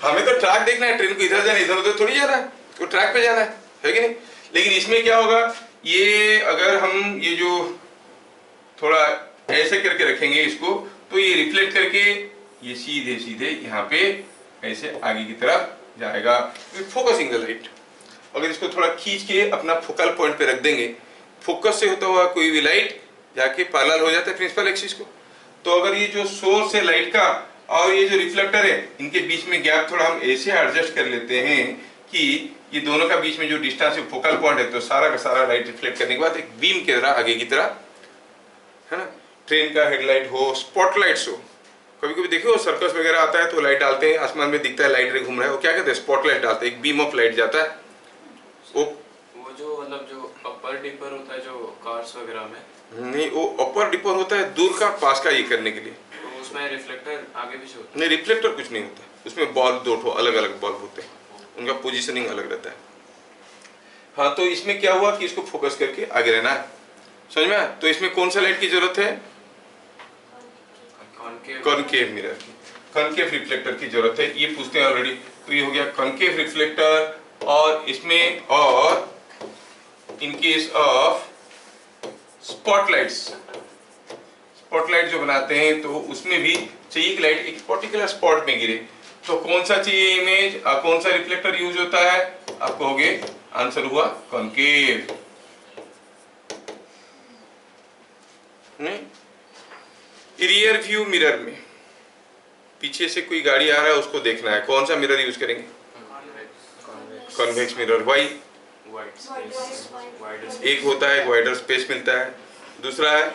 हमें तो ट्रैक देखना है, ट्रेन को इधर जाना है, इधर उधर थोड़ी जाना है, तो ट्रैक पे जाना है कि नहीं। लेकिन इसमें क्या होगा, ये अगर हम ये जो थोड़ा ऐसे करके रखेंगे इसको, तो ये रिफ्लेक्ट करके ये सीधे सीधे यहाँ पे ऐसे आगे की तरफ जाएगा, फोकसिंग द लाइट। अगर इसको थोड़ा खींच के अपना फोकल पॉइंट पे रख देंगे, फोकस से होता हुआ कोई भी लाइट जाके पैरेलल हो जाता है प्रिंसिपल एक्सिस को। तो अगर ये जो सोर्स है लाइट का और ये जो रिफ्लेक्टर है, इनके बीच में गैप थोड़ा हम ऐसे एडजस्ट कर लेते हैं कि ये दोनों का बीच में जो डिस्टेंस है फोकल पॉइंट है, तो सारा का सारा लाइट रिफ्लेक्ट करने के बाद एक बीम की तरह आगे की तरह, है ना। ट्रेन का हेडलाइट हो, स्पॉटलाइट्स हो, कभी कभी देखो सर्कस वगैरह आता है तो लाइट डालते हैं, आसमान में दिखता है लाइट रे घूम रहा है, वो क्या कहते हैं, स्पॉटलाइट डालते हैं, एक बीम ऑफ लाइट जाता है। वो जो मतलब जो अपर डिपर होता है जो कार्स वगैरह में, नहीं, वो अपर डिपर होता है दूर का पास का ये करने के लिए, तो उसमें रिफ्लेक्टर आगे पीछे होता है। नहीं, रिफ्लेक्टर कुछ नहीं होता, उसमें बल्ब 2 अलग अलग बल्ब होते हैं, उनका पोजीशनिंग अलग रहता है। हाँ, तो इसमें क्या हुआ कि इसको फोकस करके आगे रहना है, समझ में आया। तो इसमें कौन सा लाइट की जरूरत है, कॉनकेव मिरर की, कॉनकेव रिफ्लेक्टर की जरूरत है। ये पूछते हैं ऑलरेडी, तो ये हो गया कॉनकेव रिफ्लेक्टर। और इसमें, और in case of spotlights, spotlight जो बनाते हैं तो उसमें भी चाहिए कि लाइट एक पर्टिकुलर स्पॉट में गिरे, तो कौन सा चाहिए इमेज, कौन सा रिफ्लेक्टर यूज होता है, आपको हो गए, आंसर हुआ कॉनकेव। रियर व्यू मिरर में पीछे से कोई गाड़ी आ रहा है उसको देखना है, कौन सा मिरर यूज करेंगे, कॉन्वेक्स मिरर। वाई, एक होता है वाइडर स्पेस मिलता है, दूसरा है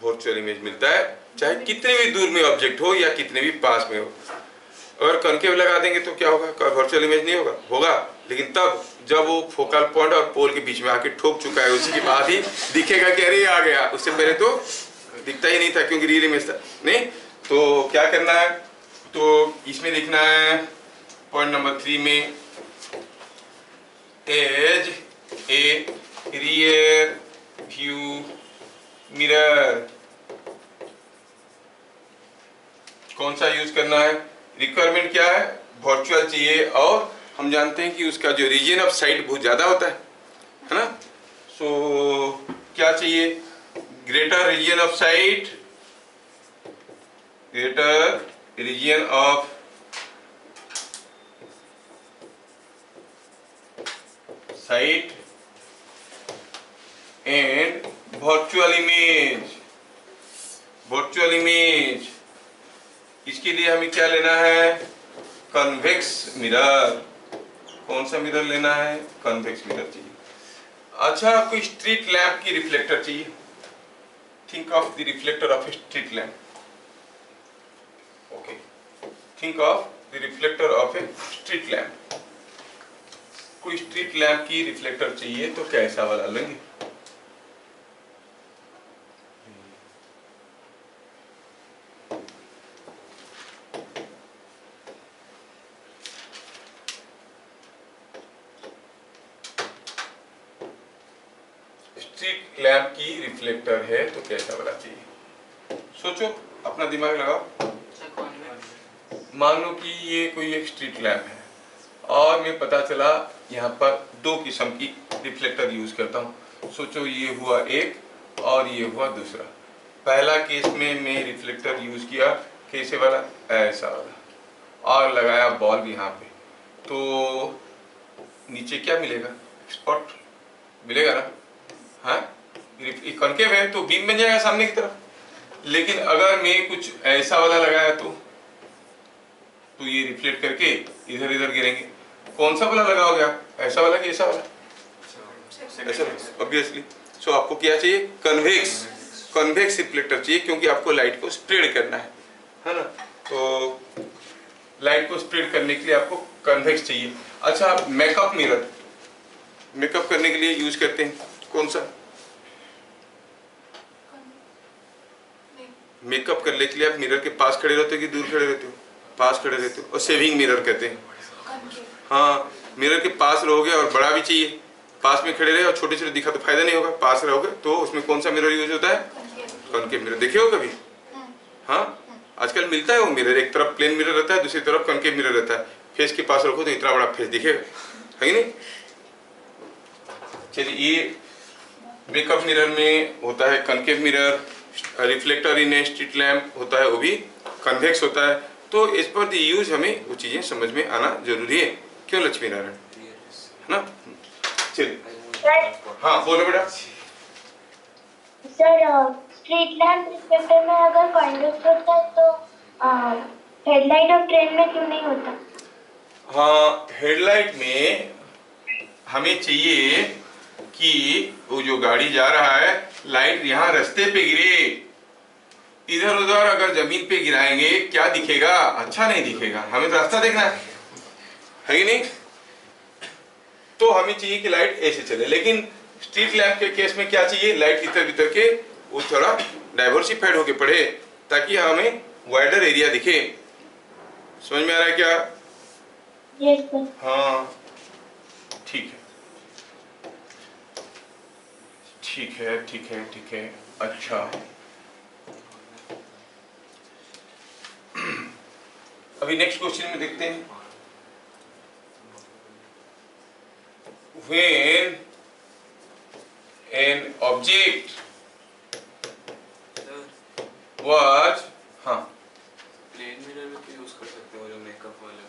वर्चुअल इमेज मिलता है, चाहे कितने भी दूर में ऑब्जेक्ट हो या कितने भी पास में हो। अगर कॉनकेव लगा देंगे तो क्या होगा, वर्चुअल इमेज नहीं होगा, होगा लेकिन तब जब वो फोकल पॉइंट और पोल के बीच में आके ठोक चुका है, उसी के बाद ही दिखेगा कि अरे आ गया, उससे पहले तो दिखता ही नहीं था क्योंकि रियल इमेज था नहीं। तो क्या करना है, तो इसमें लिखना है पॉइंट नंबर 3 में, as a rear view mirror कौन सा यूज करना है, रिक्वायरमेंट क्या है, वर्चुअल चाहिए, और हम जानते हैं कि उसका जो रीजन ऑफ साइट बहुत ज्यादा होता है ना। सो क्या चाहिए, greater region of sight, greater region of sight and virtual image, virtual image. इसके लिए हमें क्या लेना है, कन्वेक्स मिरर। कौन सा मिरर लेना है, कन्वेक्स मिरर चाहिए। अच्छा, आपको स्ट्रीट लैंप की रिफ्लेक्टर चाहिए, think of the reflector of a street lamp. Okay, think of the reflector of a street lamp. कोई स्ट्रीट लैम्प की रिफ्लेक्टर चाहिए तो कैसा वाला लेंगे? स्ट्रीट लैम्प की रिफ्लेक्टर है तो कैसा वाला चाहिए? सोचो, अपना दिमाग लगाओ। मान लो कि ये कोई एक स्ट्रीट लैम्प है और मैं पता चला यहाँ पर दो किस्म की रिफ्लेक्टर यूज करता हूँ। सोचो ये हुआ एक और ये हुआ दूसरा। पहला केस में मैं रिफ्लेक्टर यूज किया कैसे वाला? ऐसा वाला, और लगाया बल्ब यहाँ पे, तो नीचे क्या मिलेगा? स्पॉट मिलेगा ना? हाँ, कॉन्केव है तो बीम बन जाएगा सामने की तरफ। लेकिन अगर मैं कुछ ऐसा वाला लगाया तो ये रिफ्लेक्ट करके इधर इधर गिरेंगे। कौन सा वाला लगाओगे आप? ऐसा वाला कि ऐसा वाला? ऐसा, ऑब्वियसली। सो आपको क्या चाहिए? कन्वेक्स रिफ्लेक्टर चाहिए, क्योंकि आपको लाइट को स्प्रेड करना है ना? तो लाइट को स्प्रेड करने के लिए आपको कन्वेक्स चाहिए। अच्छा, मेकअप मिरर मेकअप करने के लिए यूज करते हैं कौन सा? मेकअप करने के लिए आप मिरर के पास खड़े रहते हो कि दूर खड़े रहते हो? पास खड़े रहते हो, और सेविंग मिरर कहते हैं। हाँ, मिरर के पास रहोगे और बड़ा भी चाहिए, पास में खड़े रहे और छोटे छोटे दिखा तो फायदा नहीं होगा। पास रहोगे तो उसमें कौन सा मिरर यूज होता है? Concave mirror. देखे हो कभी? हाँ, आजकल मिलता है वो मिरर। एक तरफ प्लेन मिरर रहता है, दूसरी तरफ कॉनकेव मिरर रहता है। फेस के पास रखो तो इतना बड़ा फेस दिखेगा, है नहीं? चलिए, ये मेकअप मिरर में होता है कॉनकेव मिरर। रिफ्लेक्टर इन ए स्ट्रीट लैम्प होता है, वो भी कन्वेक्स होता है। तो इस पर दी यूज हमें वो चीजें समझ में आना जरूरी है। क्यों लक्ष्मी नारायण, है ना? चलिए, हाँ बोलो बेटा। सर, स्ट्रीट लैम्प रिफ्लेक्टर में अगर कॉन्वेक्स होता है तो हेडलाइट और ट्रेन में क्यों नहीं होता? हाँ, हेडलाइट में हमें चाहिए कि वो जो गाड़ी जा रहा है, लाइट यहाँ रास्ते पे गिरे। इधर उधर अगर जमीन पे गिराएंगे क्या दिखेगा? अच्छा नहीं दिखेगा। हमें तो रास्ता देखना है कि नहीं? तो हमें चाहिए कि लाइट ऐसे चले। लेकिन स्ट्रीट लैम्प के केस में क्या चाहिए? लाइट इधर भीतर के वो थोड़ा डाइवर्सिफाइड होके पड़े, ताकि हमें वाइडर एरिया दिखे। समझ में आ रहा है क्या? Yes sir. हाँ, ठीक है, ठीक है, ठीक है, ठीक है। अच्छा, अभी नेक्स्ट क्वेश्चन में देखते हैं। When an object was, हाँ प्लेन मिरर में तो यूज कर सकते हो जो मेकअप वाले।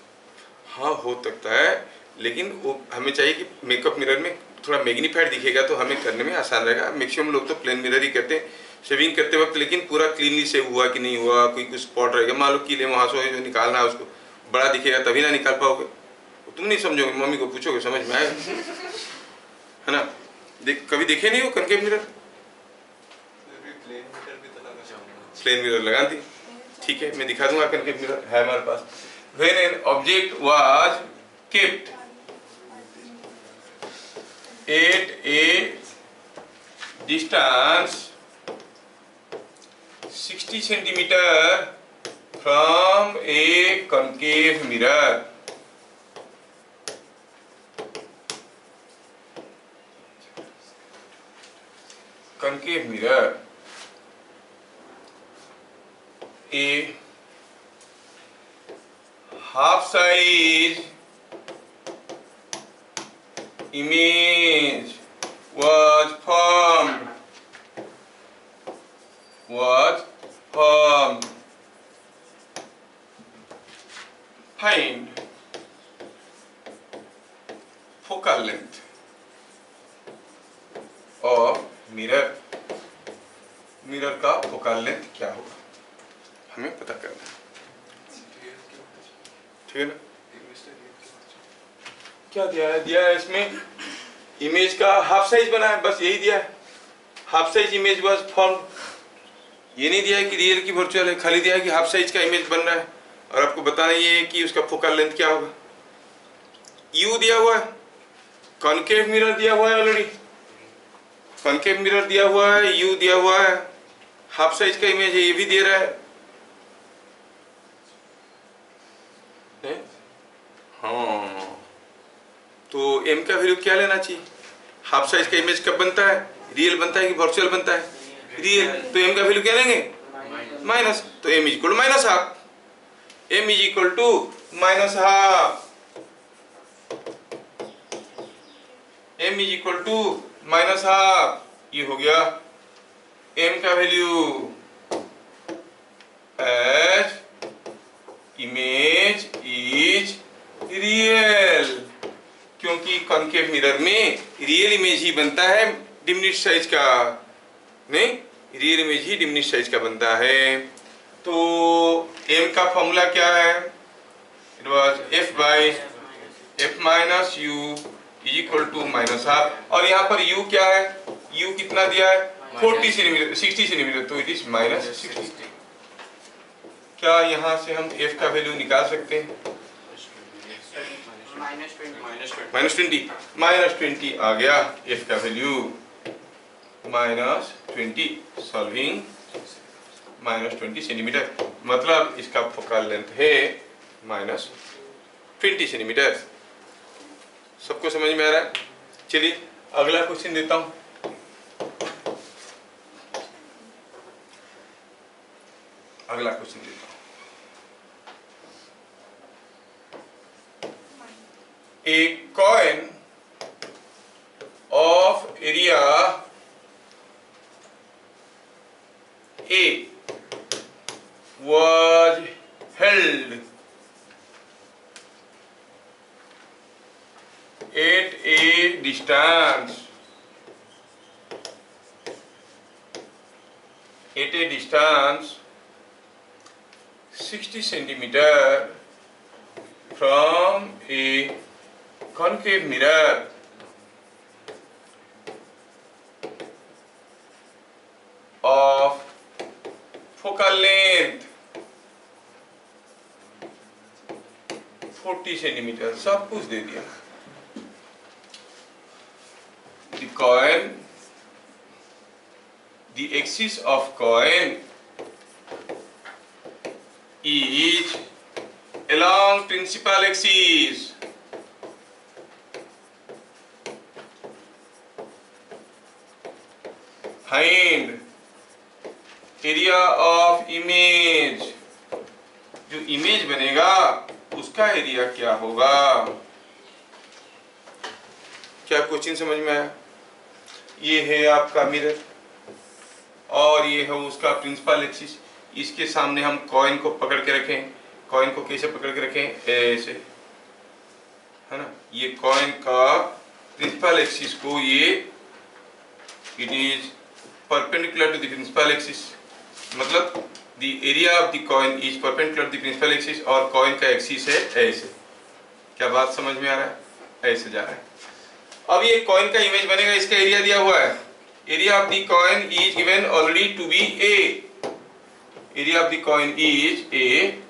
हाँ, हो सकता है, लेकिन वो हमें चाहिए कि मेकअप मिरर में थोड़ा मैग्नीफाइड दिखेगा तो हमें करने में आसान रहेगा। मैक्सिमम लोग तो प्लेन मिरर ही करते हैं शेविंग करते वक्त। लेकिन पूरा क्लीनली से हुआ कि नहीं हुआ, कोई कुछ स्पॉट रहेगा, मान लो कीले मुहासों है जो निकालना है, उसको बड़ा दिखेगा तभी ना निकाल पाओगे। तुम नहीं समझोगे, मम्मी को पूछोगे, समझ में आएगा, है ना? कभी देखे नहीं हो कॉनकेव मिरर? प्लेन मिरर लगा दी, ठीक है, मैं दिखा दूंगा। कॉनकेव मिरर है हमारे पास। When an object was kept at a distance 60 centimeter from a concave mirror, concave mirror, a half size image was formed, find focal length of mirror, mirror का focal length क्या होगा हमें पता करना है, ठीक है ना? क्या दिया है? दिया है इसमें इमेज का हाफ साइज बना है, बस यही दिया है। Half size image was form ये नहीं दिया है कि रियल की वर्चुअल है, खाली दिया है कि हाफ साइज का इमेज बन रहा है और आपको बताना ये है कि उसका फोकल लेंथ क्या होगा। यू दिया हुआ है, कॉनकेव मिरर दिया हुआ है, ऑलरेडी कॉनकेव मिरर दिया हुआ है, यू दिया हुआ है, हाफ साइज का इमेज है ये भी दे रहा है। हाँ, तो एम का वैल्यू क्या लेना चाहिए? हाफ साइज का इमेज कब बनता है? रियल बनता है कि वर्चुअल बनता है? रियल। तो एम का वैल्यू क्या लेंगे? माइनस। तो M is equal to minus half, M is equal to minus half, M is equal to minus half. ये हो गया एम का value as image is real, क्योंकि कॉनकेव मिरर में रियल इमेज ही बनता है, डिमिनिश साइज का नहीं, रियल इमेज ही डिमिनिश साइज का बनता है। तो m का फॉर्मूला क्या है? It was f by f minus u is equal to minus half, और यहाँ पर u क्या है? u कितना दिया है? 40 सेंटीमीटर, 60 सेंटीमीटर, तो इट इज माइनस 60। क्या यहाँ से हम f का वैल्यू निकाल सकते हैं? माइनस 20 आ गया f का value, minus 20, solving minus 20 centimetre, मतलब इसका फोकल लेंथ है माइनस 20 सेंटीमीटर। सबको समझ में आ रहा है? चलिए अगला क्वेश्चन देता हूं। अगला क्वेश्चन देता हूं। A coin of area A was held at a distance 60 centimeter from a concave mirror of focal length 40 centimetre, सब कुछ दे दिया। The coin, the axis of coin is along principal axis find area of image, जो image बनेगा उसका area क्या होगा? क्या question समझ में आया? ये है आपका मिरर और ये है उसका प्रिंसिपल एक्सिस, इसके सामने हम कॉइन को पकड़ के रखें। कॉइन को कैसे पकड़ के रखें? ऐसे, है ना। ये कॉइन का प्रिंसिपल एक्सिस को ये it is perpendicular to the principal axis, मतलब the area of the coin is perpendicular to the principal axis, और कॉइन का एक्सिस है ऐसे। क्या बात समझ में आ रहा है? ऐसे जा रहा है। अब ये कॉइन का इमेज बनेगा, इसका एरिया दिया हुआ है। Area of the coin is given already to be A, area of the coin is A,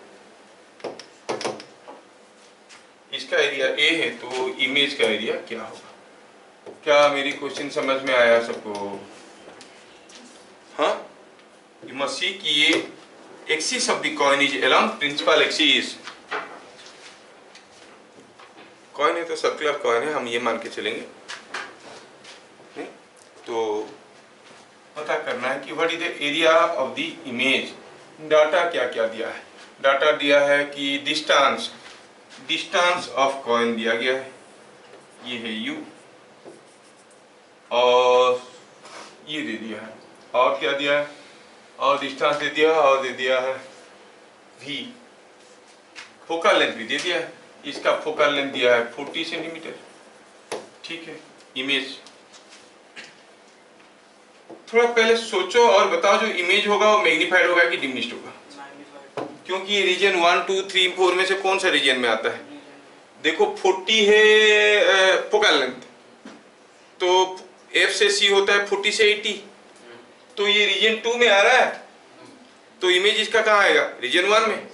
इसका एरिया ए है, तो इमेज का एरिया क्या होगा? क्या मेरी क्वेश्चन समझ में आया सबको? हाँ, यू मस्ट सी कि ये axis of the coin is along principal axis. Coin है तो सर्कुलर कॉइन है, हम ये मान के चलेंगे। नहीं? तो पता करना है कि what is the area of the image. Data क्या क्या दिया है? डाटा दिया है कि डिस्टेंस ऑफ कॉइन दिया गया है, ये है u, और ये दे दिया है, और क्या दिया है? और डिस्टेंस दे दिया, और दे दिया है v। फोकल लेंथ भी दे दिया है, इसका फोकल लेंथ दिया है 40 सेंटीमीटर। ठीक है, इमेज। थोड़ा पहले सोचो और बताओ, जो इमेज होगा वो मैग्नीफाइड होगा कि डिमिनिश्ड होगा? क्योंकि ये रीजन 1, 2, 3, 4 में से कौन सा रीजन में आता है? देखो 40 है फोकल लेंथ, तो F से C होता है 40 से 80, तो ये रीजन 2 में आ रहा है, तो इमेज इसका कहाँ आएगा, रीजन 1 में।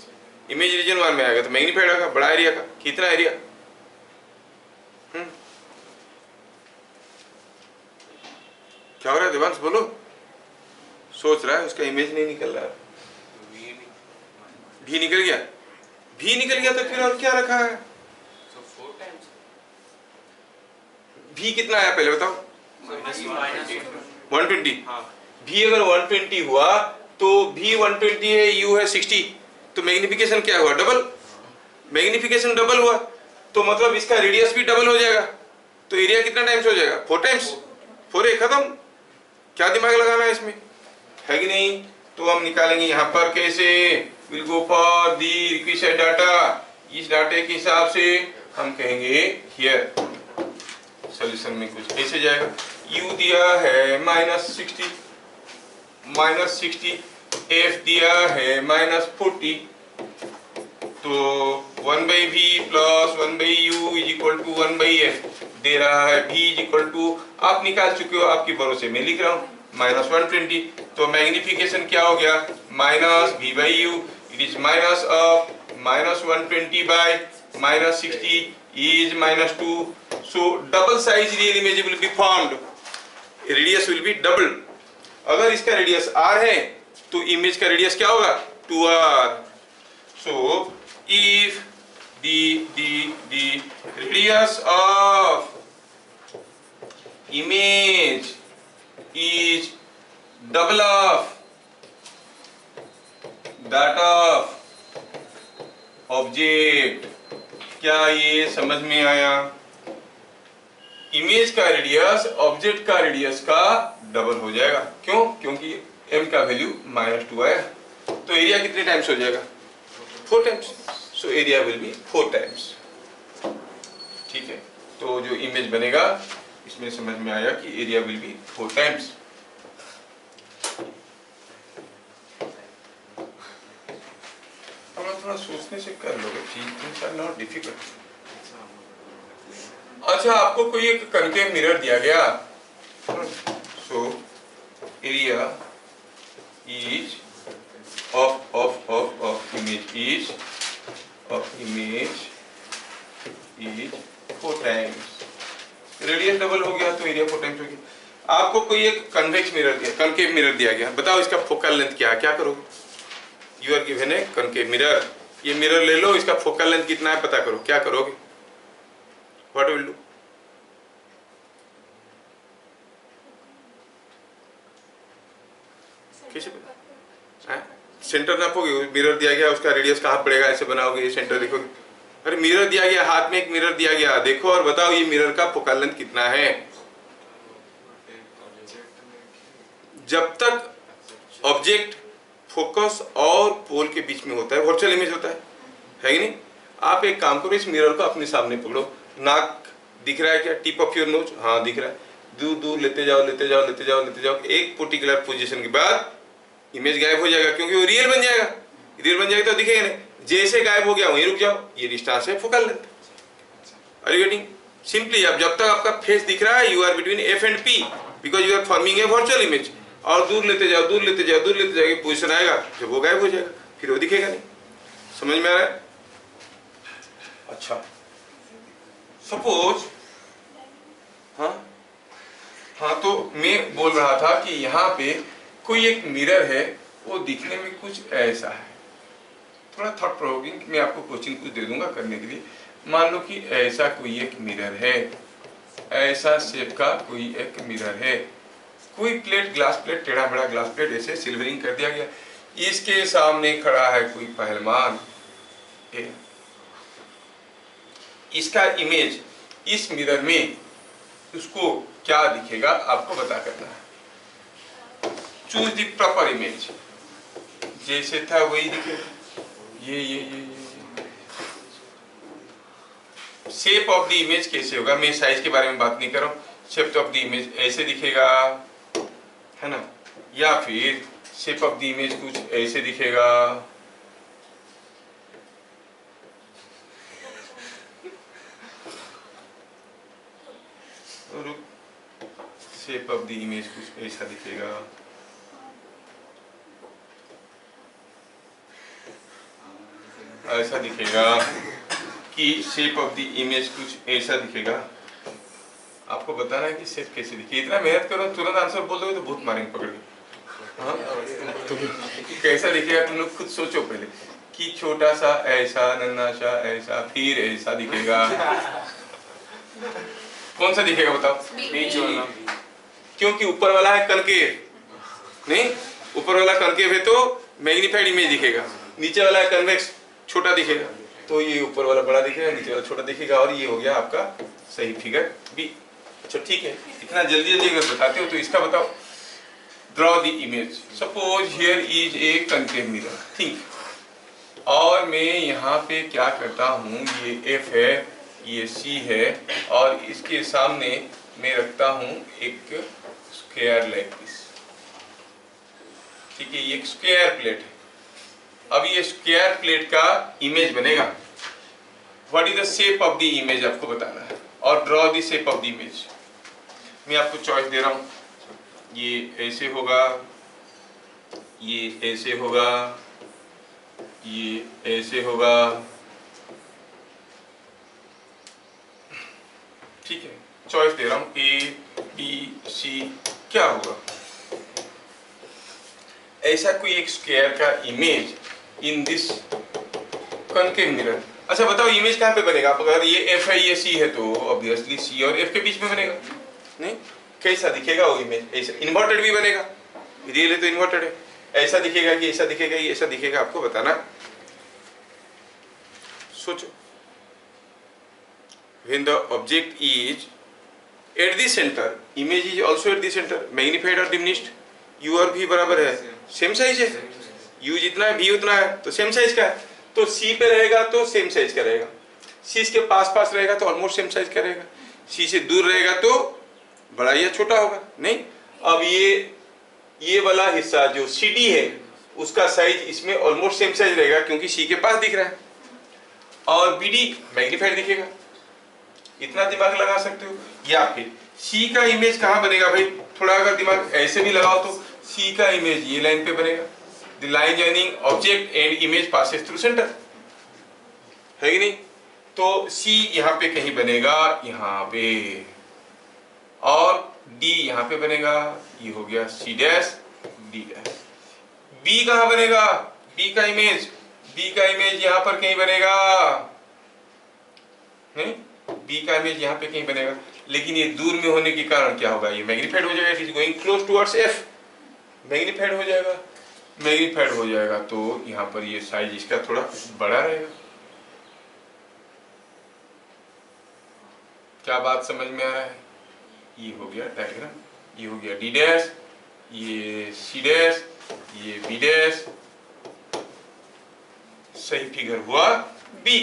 इमेज रीजन 1 में आएगा तो मैग्नीफाइड होगा, बड़ा एरिया का। कितना एरिया, क्या हो रहा है देवांश, बोलो। सोच रहा है, उसका इमेज नहीं निकल रहा है। भी निकल गया, भी निकल गया तो फिर और क्या रखा है। भी कितना आया पहले बताओ, 120। भी अगर 120 हुआ तो भी 120 है, यू है 60, तो मैग्निफिकेशन क्या हुआ, डबल। मैग्निफिकेशन डबल हुआ तो मतलब इसका रेडियस भी डबल हो जाएगा। तो एरिया कितना टाइम्स हो जाएगा, 4 टाइम्स। 4 है, खत्म। क्या दिमाग लगाना है इसमें, है कि नहीं। तो हम निकालेंगे यहाँ पर कैसे, will go for the requested data. इस डाटे के हिसाब से हम कहेंगे हियर सॉल्यूशन में कुछ ऐसे जाएगा। u दिया है -60, f दिया है -40, तो 1/v plus 1/u is equal to 1/f दे रहा है। v इज इक्वल टू, आप निकाल चुके हो, आपके भरोसे मैं लिख रहा हूँ, -120। तो मैग्निफिकेशन क्या हो गया, -v/u, it is minus of -120 by -60 is -2. So double size real image will be formed. Radius will be double. अगर इसका रेडियस r है तो इमेज का रेडियस क्या होगा, 2r. So if the radius of image is double of that of object, क्या ये समझ में आया। इमेज का रेडियस ऑब्जेक्ट का रेडियस का डबल हो जाएगा। क्यों, क्योंकि m का वैल्यू -2 आया, तो एरिया कितने टाइम्स हो जाएगा, 4 times. So area will be 4 times. ठीक है, तो जो इमेज बनेगा इसमें समझ में आया कि एरिया विल बी 4 टाइम्स। थोड़ा सोचने से कर लोगे, थिंग्स आर नॉट डिफिकल्ट। अच्छा, आपको कोई एक कनकेव मिरर दिया गया, so area is of image is 4 times. Radius double हो गया तो एरिया 4 टाइम्स हो गया। आपको कोई एक कन्वेक्स मिरर दिया, कनकेव मिरर दिया गया, बताओ इसका फोकल लेंथ क्या है, क्या करोगे। यू आर गिवन है कनकेव मिरर, ये मिरर ले लो, इसका फोकल लेंथ कितना है पता करो, क्या करोगे, व्हाट विल डू। कैसे सेंटर नापोगे, मिरर दिया गया उसका रेडियस कहाँ पड़ेगा, ऐसे बनाओगे, ये सेंटर देखोगे। अरे मिरर दिया गया, हाथ में एक मिरर दिया गया, देखो और बताओ ये मिरर का फोकल लेंथ कितना है। जब तक ऑब्जेक्ट फोकस और पोल के बीच में होता है, वर्चुअल इमेज होता है कि नहीं। आप एक काम करो, इस मिरर को अपने सामने पकड़ो, नाक दिख रहा है क्या, टिप ऑफ योर नोज, हाँ दिख रहा है, दूर दूर लेते जाओ लेते जाओ लेते जाओ लेते जाओ, एक पर्टिकुलर पोजीशन के बाद इमेज गायब हो जाएगा, क्योंकि वो रियल बन जाएगा। रियल बन जाएगा तो दिखेगा नहीं, जैसे गायब हो गया वहीं रुक जाओ, ये डिस्टेंस है focal length. Are you getting. Simply अब जब तक आपका फेस दिख रहा है, you are between F and P, because you are forming a virtual image. और दूर लेते जाओ दूर लेते जाओ दूर लेते जाओ, पोजीशन आएगा जब वो गायब हो जाएगा, फिर वो दिखेगा नहीं। समझ में आ रहा है। अच्छा, सपोज, हाँ तो मैं बोल रहा था कि यहाँ पे कोई एक मिरर है, वो दिखने में कुछ ऐसा है, थोड़ा थॉट प्रोवोकिंग। मैं आपको कोचिंग कुछ दे दूंगा करने के लिए। मान लो कि ऐसा कोई एक मिरर है, ऐसा शेप का कोई एक मिरर है, कोई प्लेट, ग्लास प्लेट, टेढ़ा मेढ़ा ग्लास प्लेट ऐसे सिल्वरिंग कर दिया गया, इसके सामने खड़ा है कोई पहलवान। इसका इमेज इस मिरर में उसको क्या दिखेगा आपको बता करना है। चूज द प्रॉपर इमेज, जैसे था वही दिखेगा। ये शेप ऑफ द इमेज कैसे होगा, मैं साइज के बारे में बात नहीं कर रहा हूँ। शेप ऑफ द इमेज ऐसे दिखेगा, है ना, या फिर शेप ऑफ द इमेज कुछ ऐसे दिखेगा। शेप ऑफ द इमेज कुछ ऐसा दिखेगा। ऐसा दिखेगा कि शेप ऑफ द इमेज कुछ ऐसा दिखेगा। आपको बताना है कि शेप कैसे दिखे। इतना मेहनत करो, तुरंत आंसर बोल दोगे तो बहुत मारेंगे पकड़ के। हाँ, तो कैसा दिखेगा तुम लोग खुद सोचो पहले कि छोटा सा ऐसा, नन्हा सा ऐसा, फिर ऐसा दिखेगा। कौन सा दिखेगा बताओ? बीच वाला। क्योंकि ऊपर वाला है कनकेव, नहीं, ऊपर वाला कनकेव है तो मैग्नीफाइड इमेज दिखेगा, नीचे वाला है कन्वेक्स, छोटा दिखेगा। तो ये ऊपर वाला बड़ा दिखेगा, नीचे वाला छोटा दिखेगा, और ये हो गया आपका सही फिगर बी। अच्छा ठीक है, इतना जल्दी जल्दी अगर बताते हो तो इसका बताओ। Draw the image. Suppose here is A concave mirror, think. और मैं यहाँ पे क्या करता हूँ, ये एफ है, ये सी है, और इसके सामने मैं रखता हूँ एक स्क्वायर लाइक दिस। ठीक है, ये एक स्क्वायर प्लेट है। अब ये स्क्वायर प्लेट का इमेज बनेगा। What is the shape of the image आपको बताना है, और draw the shape of the image. मैं आपको चॉइस दे रहा हूँ, ये ऐसे होगा, ये ऐसे होगा, ये ऐसे होगा। ठीक है, चॉइस दे रहा हूँ, ए बी सी, क्या होगा? ऐसा कोई एक स्क्वायर का image in this concave mirror. अच्छा बताओ, इमेज कहाँ पे बनेगा? अगर ये एफ है, ये सी है, तो ऑब्वियसली सी और एफ के बीच में बनेगा। नहीं, कैसा दिखेगा वो इमेज? ऐसा इन्वर्टेड भी बनेगा, रियल है तो इन्वर्टेड है। ऐसा दिखेगा कि ऐसा दिखेगा, ये ऐसा दिखेगा, आपको बताना। सोचो। When the object is at the center, image is also at the center, magnified or diminished, u और v बराबर है, सेम साइज है, u जितना है v उतना है, तो सेम साइज का है। तो c पे रहेगा तो सेम साइज का रहेगा, c इसके पास पास रहेगा तो ऑलमोस्ट सेम साइज का रहेगा, c से दूर रहेगा तो बड़ा या छोटा होगा। नहीं, अब ये वाला हिस्सा जो CD है उसका साइज इसमें ऑलमोस्ट सेम साइज रहेगा क्योंकि C के पास दिख रहा है, और BD मैग्नीफाइड दिखेगा। इतना दिमाग लगा सकते हो। या फिर C का इमेज कहाँ बनेगा भाई? थोड़ा अगर दिमाग ऐसे भी लगाओ तो C का इमेज ये लाइन पे बनेगा। The line joining object and image passes through centre, है कि नहीं? तो C यहाँ पे कहीं बनेगा, यहाँ पे, और D यहाँ पे बनेगा। ये हो गया C dash D dash. B कहाँ बनेगा? B का इमेज यहाँ पर कहीं बनेगा, नहीं? B का इमेज यहाँ पे कहीं बनेगा, लेकिन ये दूर में होने के कारण क्या होगा? ये मैग्नीफाइड हो जाएगा। It is going close towards F, magnified हो जाएगा। मैग्नीफाइड हो जाएगा तो यहाँ पर ये साइज इसका थोड़ा बड़ा रहेगा। क्या बात समझ में आ रहा है? ये हो गया डायग्राम, ये हो गया D डैश, ये C डैश, ये B डैश। सही फिगर हुआ B।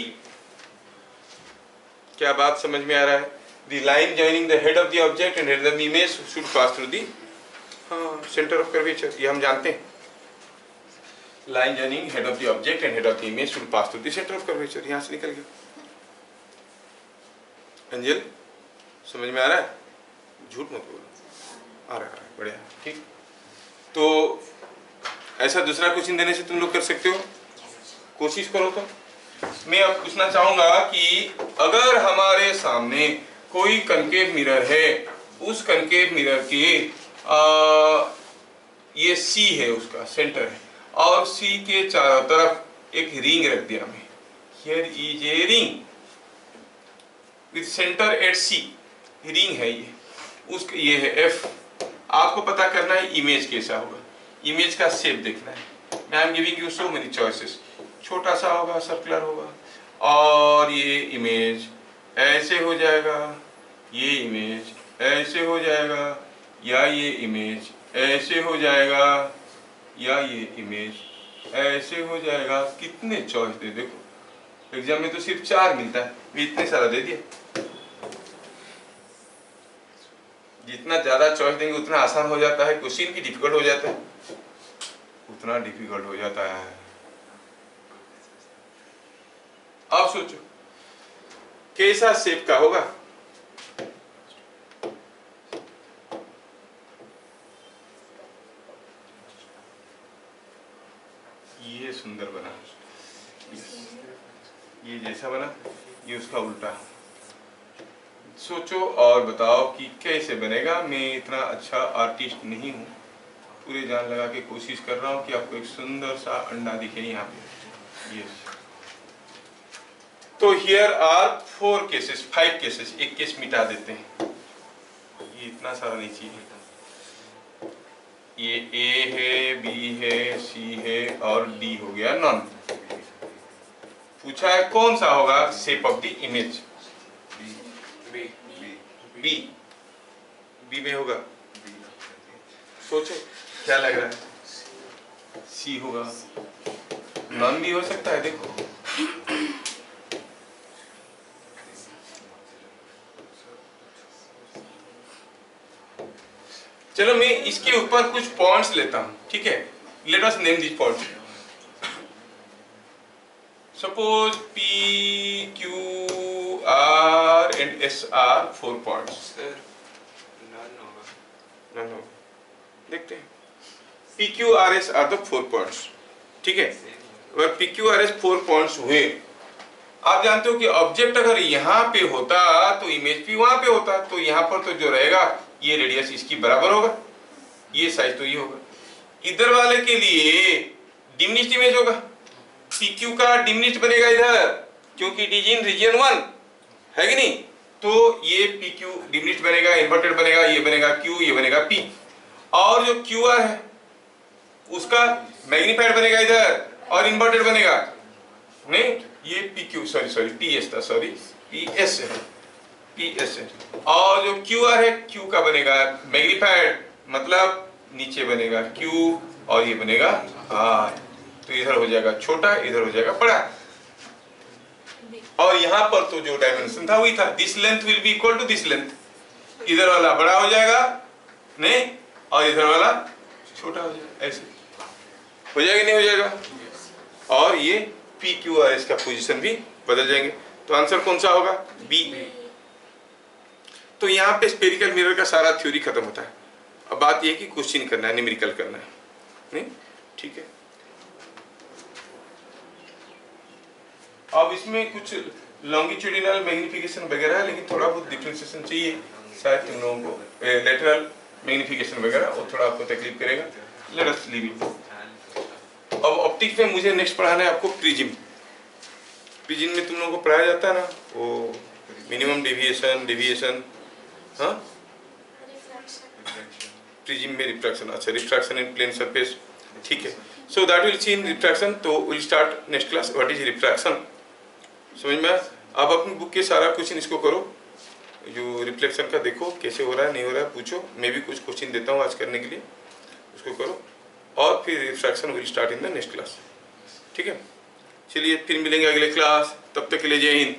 क्या बात समझ में आ रहा है? The line joining the head of the object and head of the image should pass through the center of curvature। ये हम जानते हैं। Line joining head of the object and head of the image should pass through the center of curvature। यहाँ से निकल गया। अंजल समझ में आ रहा है? झूठ मत बोलो। आ रहा है, बढ़िया, ठीक। तो ऐसा दूसरा क्वेश्चन देने से तुम लोग कर सकते हो, कोशिश करो। तो मैं अब पूछना चाहूंगा कि अगर हमारे सामने कोई कनकेव मिरर है, उस कनकेव मिरर के ये C है, उसका सेंटर है, और C के चारों तरफ एक रिंग रख दिया मैं। Here is a ring with centre at C। Ring है ये, उसका ये है F। आपको पता करना है इमेज कैसा होगा, इमेज का शेप देखना है। मैं I am giving you so many choices. छोटा सा होगा, सर्कुलर होगा, और ये इमेज ऐसे हो जाएगा, ये इमेज ऐसे हो जाएगा, या ये इमेज ऐसे हो जाएगा, या ये इमेज ऐसे हो जाएगा। कितने चॉइस दे, देखो एग्जाम में तो सिर्फ 4 मिलता है, मैं इतने सारा दे दिया। जितना ज्यादा चॉइस देंगे उतना आसान हो जाता है, क्वेश्चन भी डिफिकल्ट हो जाता है, उतना डिफिकल्ट हो जाता है। अब सोचो कैसा शेप का होगा? ये सुंदर बना, ये जैसा बना, ये उसका उल्टा। सोचो और बताओ कि कैसे बनेगा। मैं इतना अच्छा आर्टिस्ट नहीं हूँ, पूरे जान लगा के कोशिश कर रहा हूँ कि आपको एक सुंदर सा अंडा दिखे यहाँ पे। यस, तो हियर आर 4 केसेस, 5 केसेस, एक केस मिटा देते हैं, ये इतना सारा नहीं चाहिए। ये ए है, बी है, सी है और डी हो गया नॉन। पूछा है कौन सा होगा shape of the image. B, B में होगा। सोचो क्या लग रहा है, सी होगा, नॉन भी हो सकता है। देखो चलो मैं इसके ऊपर कुछ पॉइंट्स लेता हूं, ठीक है। Let us name this points. Suppose P Q R and S are 4 points. Sir none होगा। नन होगा, देखते हैं। P Q R S are the 4 points, ठीक है। अगर P Q R S 4 points हुए, आप जानते हो कि ऑब्जेक्ट अगर यहाँ पे होता तो इमेज भी वहां पे होता, तो यहाँ पर तो जो रहेगा ये रेडियस इसकी बराबर होगा, ये साइज तो ये होगा। इधर वाले के लिए डिमिनिश्ड इमेज होगा, PQ का डिमिनिश्ड बनेगा इधर, क्योंकि इट इज इन रीजन 1 है कि नहीं। तो ये PQ डिमिनिश्ड बनेगा, इन्वर्टेड बनेगा, ये बनेगा Q, ये बनेगा P। और जो QR है उसका मैग्नीफाइड बनेगा इधर और इन्वर्टेड बनेगा, नहीं ये PQ सॉरी PS था, सॉरी PS है, PS है। और जो QR है Q का बनेगा मैग्नीफाइड, मतलब नीचे बनेगा Q और ये बनेगा R। तो इधर हो जाएगा छोटा, इधर हो जाएगा बड़ा। और यहाँ पर तो जो डायमेंशन था वही था, this length will be equal to this length. इधर वाला बड़ा हो जाएगा नहीं, और इधर वाला छोटा हो जाएगा, ऐसे हो जाएगा नहीं हो जाएगा। और ये PQRS का पोजीशन भी बदल जाएंगे। तो आंसर कौन सा होगा, बी। तो यहाँ पे स्फेरिकल मिरर का सारा थ्योरी खत्म होता है। अब बात ये कि क्वेश्चन करना है, न्यूमेरिकल करना है, नहीं ठीक है। अब इसमें कुछ लॉन्गिट्यूडिनल मैग्निफिकेशन वगैरह है, लेकिन थोड़ा बहुत डिफरेंशिएशन चाहिए शायद तुम लोगों को। लेटरल मैग्निफिकेशन वगैरह वो थोड़ा आपको तकलीफ करेगा, लेट अस लीव इट। अब ऑप्टिक्स में मुझे नेक्स्ट पढ़ाना है आपको प्रिज्म। प्रिज्म में तुम लोगों को पढ़ाया जाता है ना वो मिनिमम डेविएशन, हाँ प्रिज्म में रिफ्रैक्शन, अच्छा रिफ्रैक्शन इन प्लेन सरफेस, ठीक है। So that will see in refraction. तो will start next class what is refraction, समझ में। अब अपनी बुक के सारा क्वेश्चन इसको करो, जो रिफ्लेक्शन का देखो कैसे हो रहा है नहीं हो रहा है, पूछो। मैं भी कुछ क्वेश्चन देता हूँ आज करने के लिए, उसको करो। और फिर refraction will start in the next class, ठीक है। चलिए फिर मिलेंगे अगले क्लास, तब तक के लिए जय हिंद।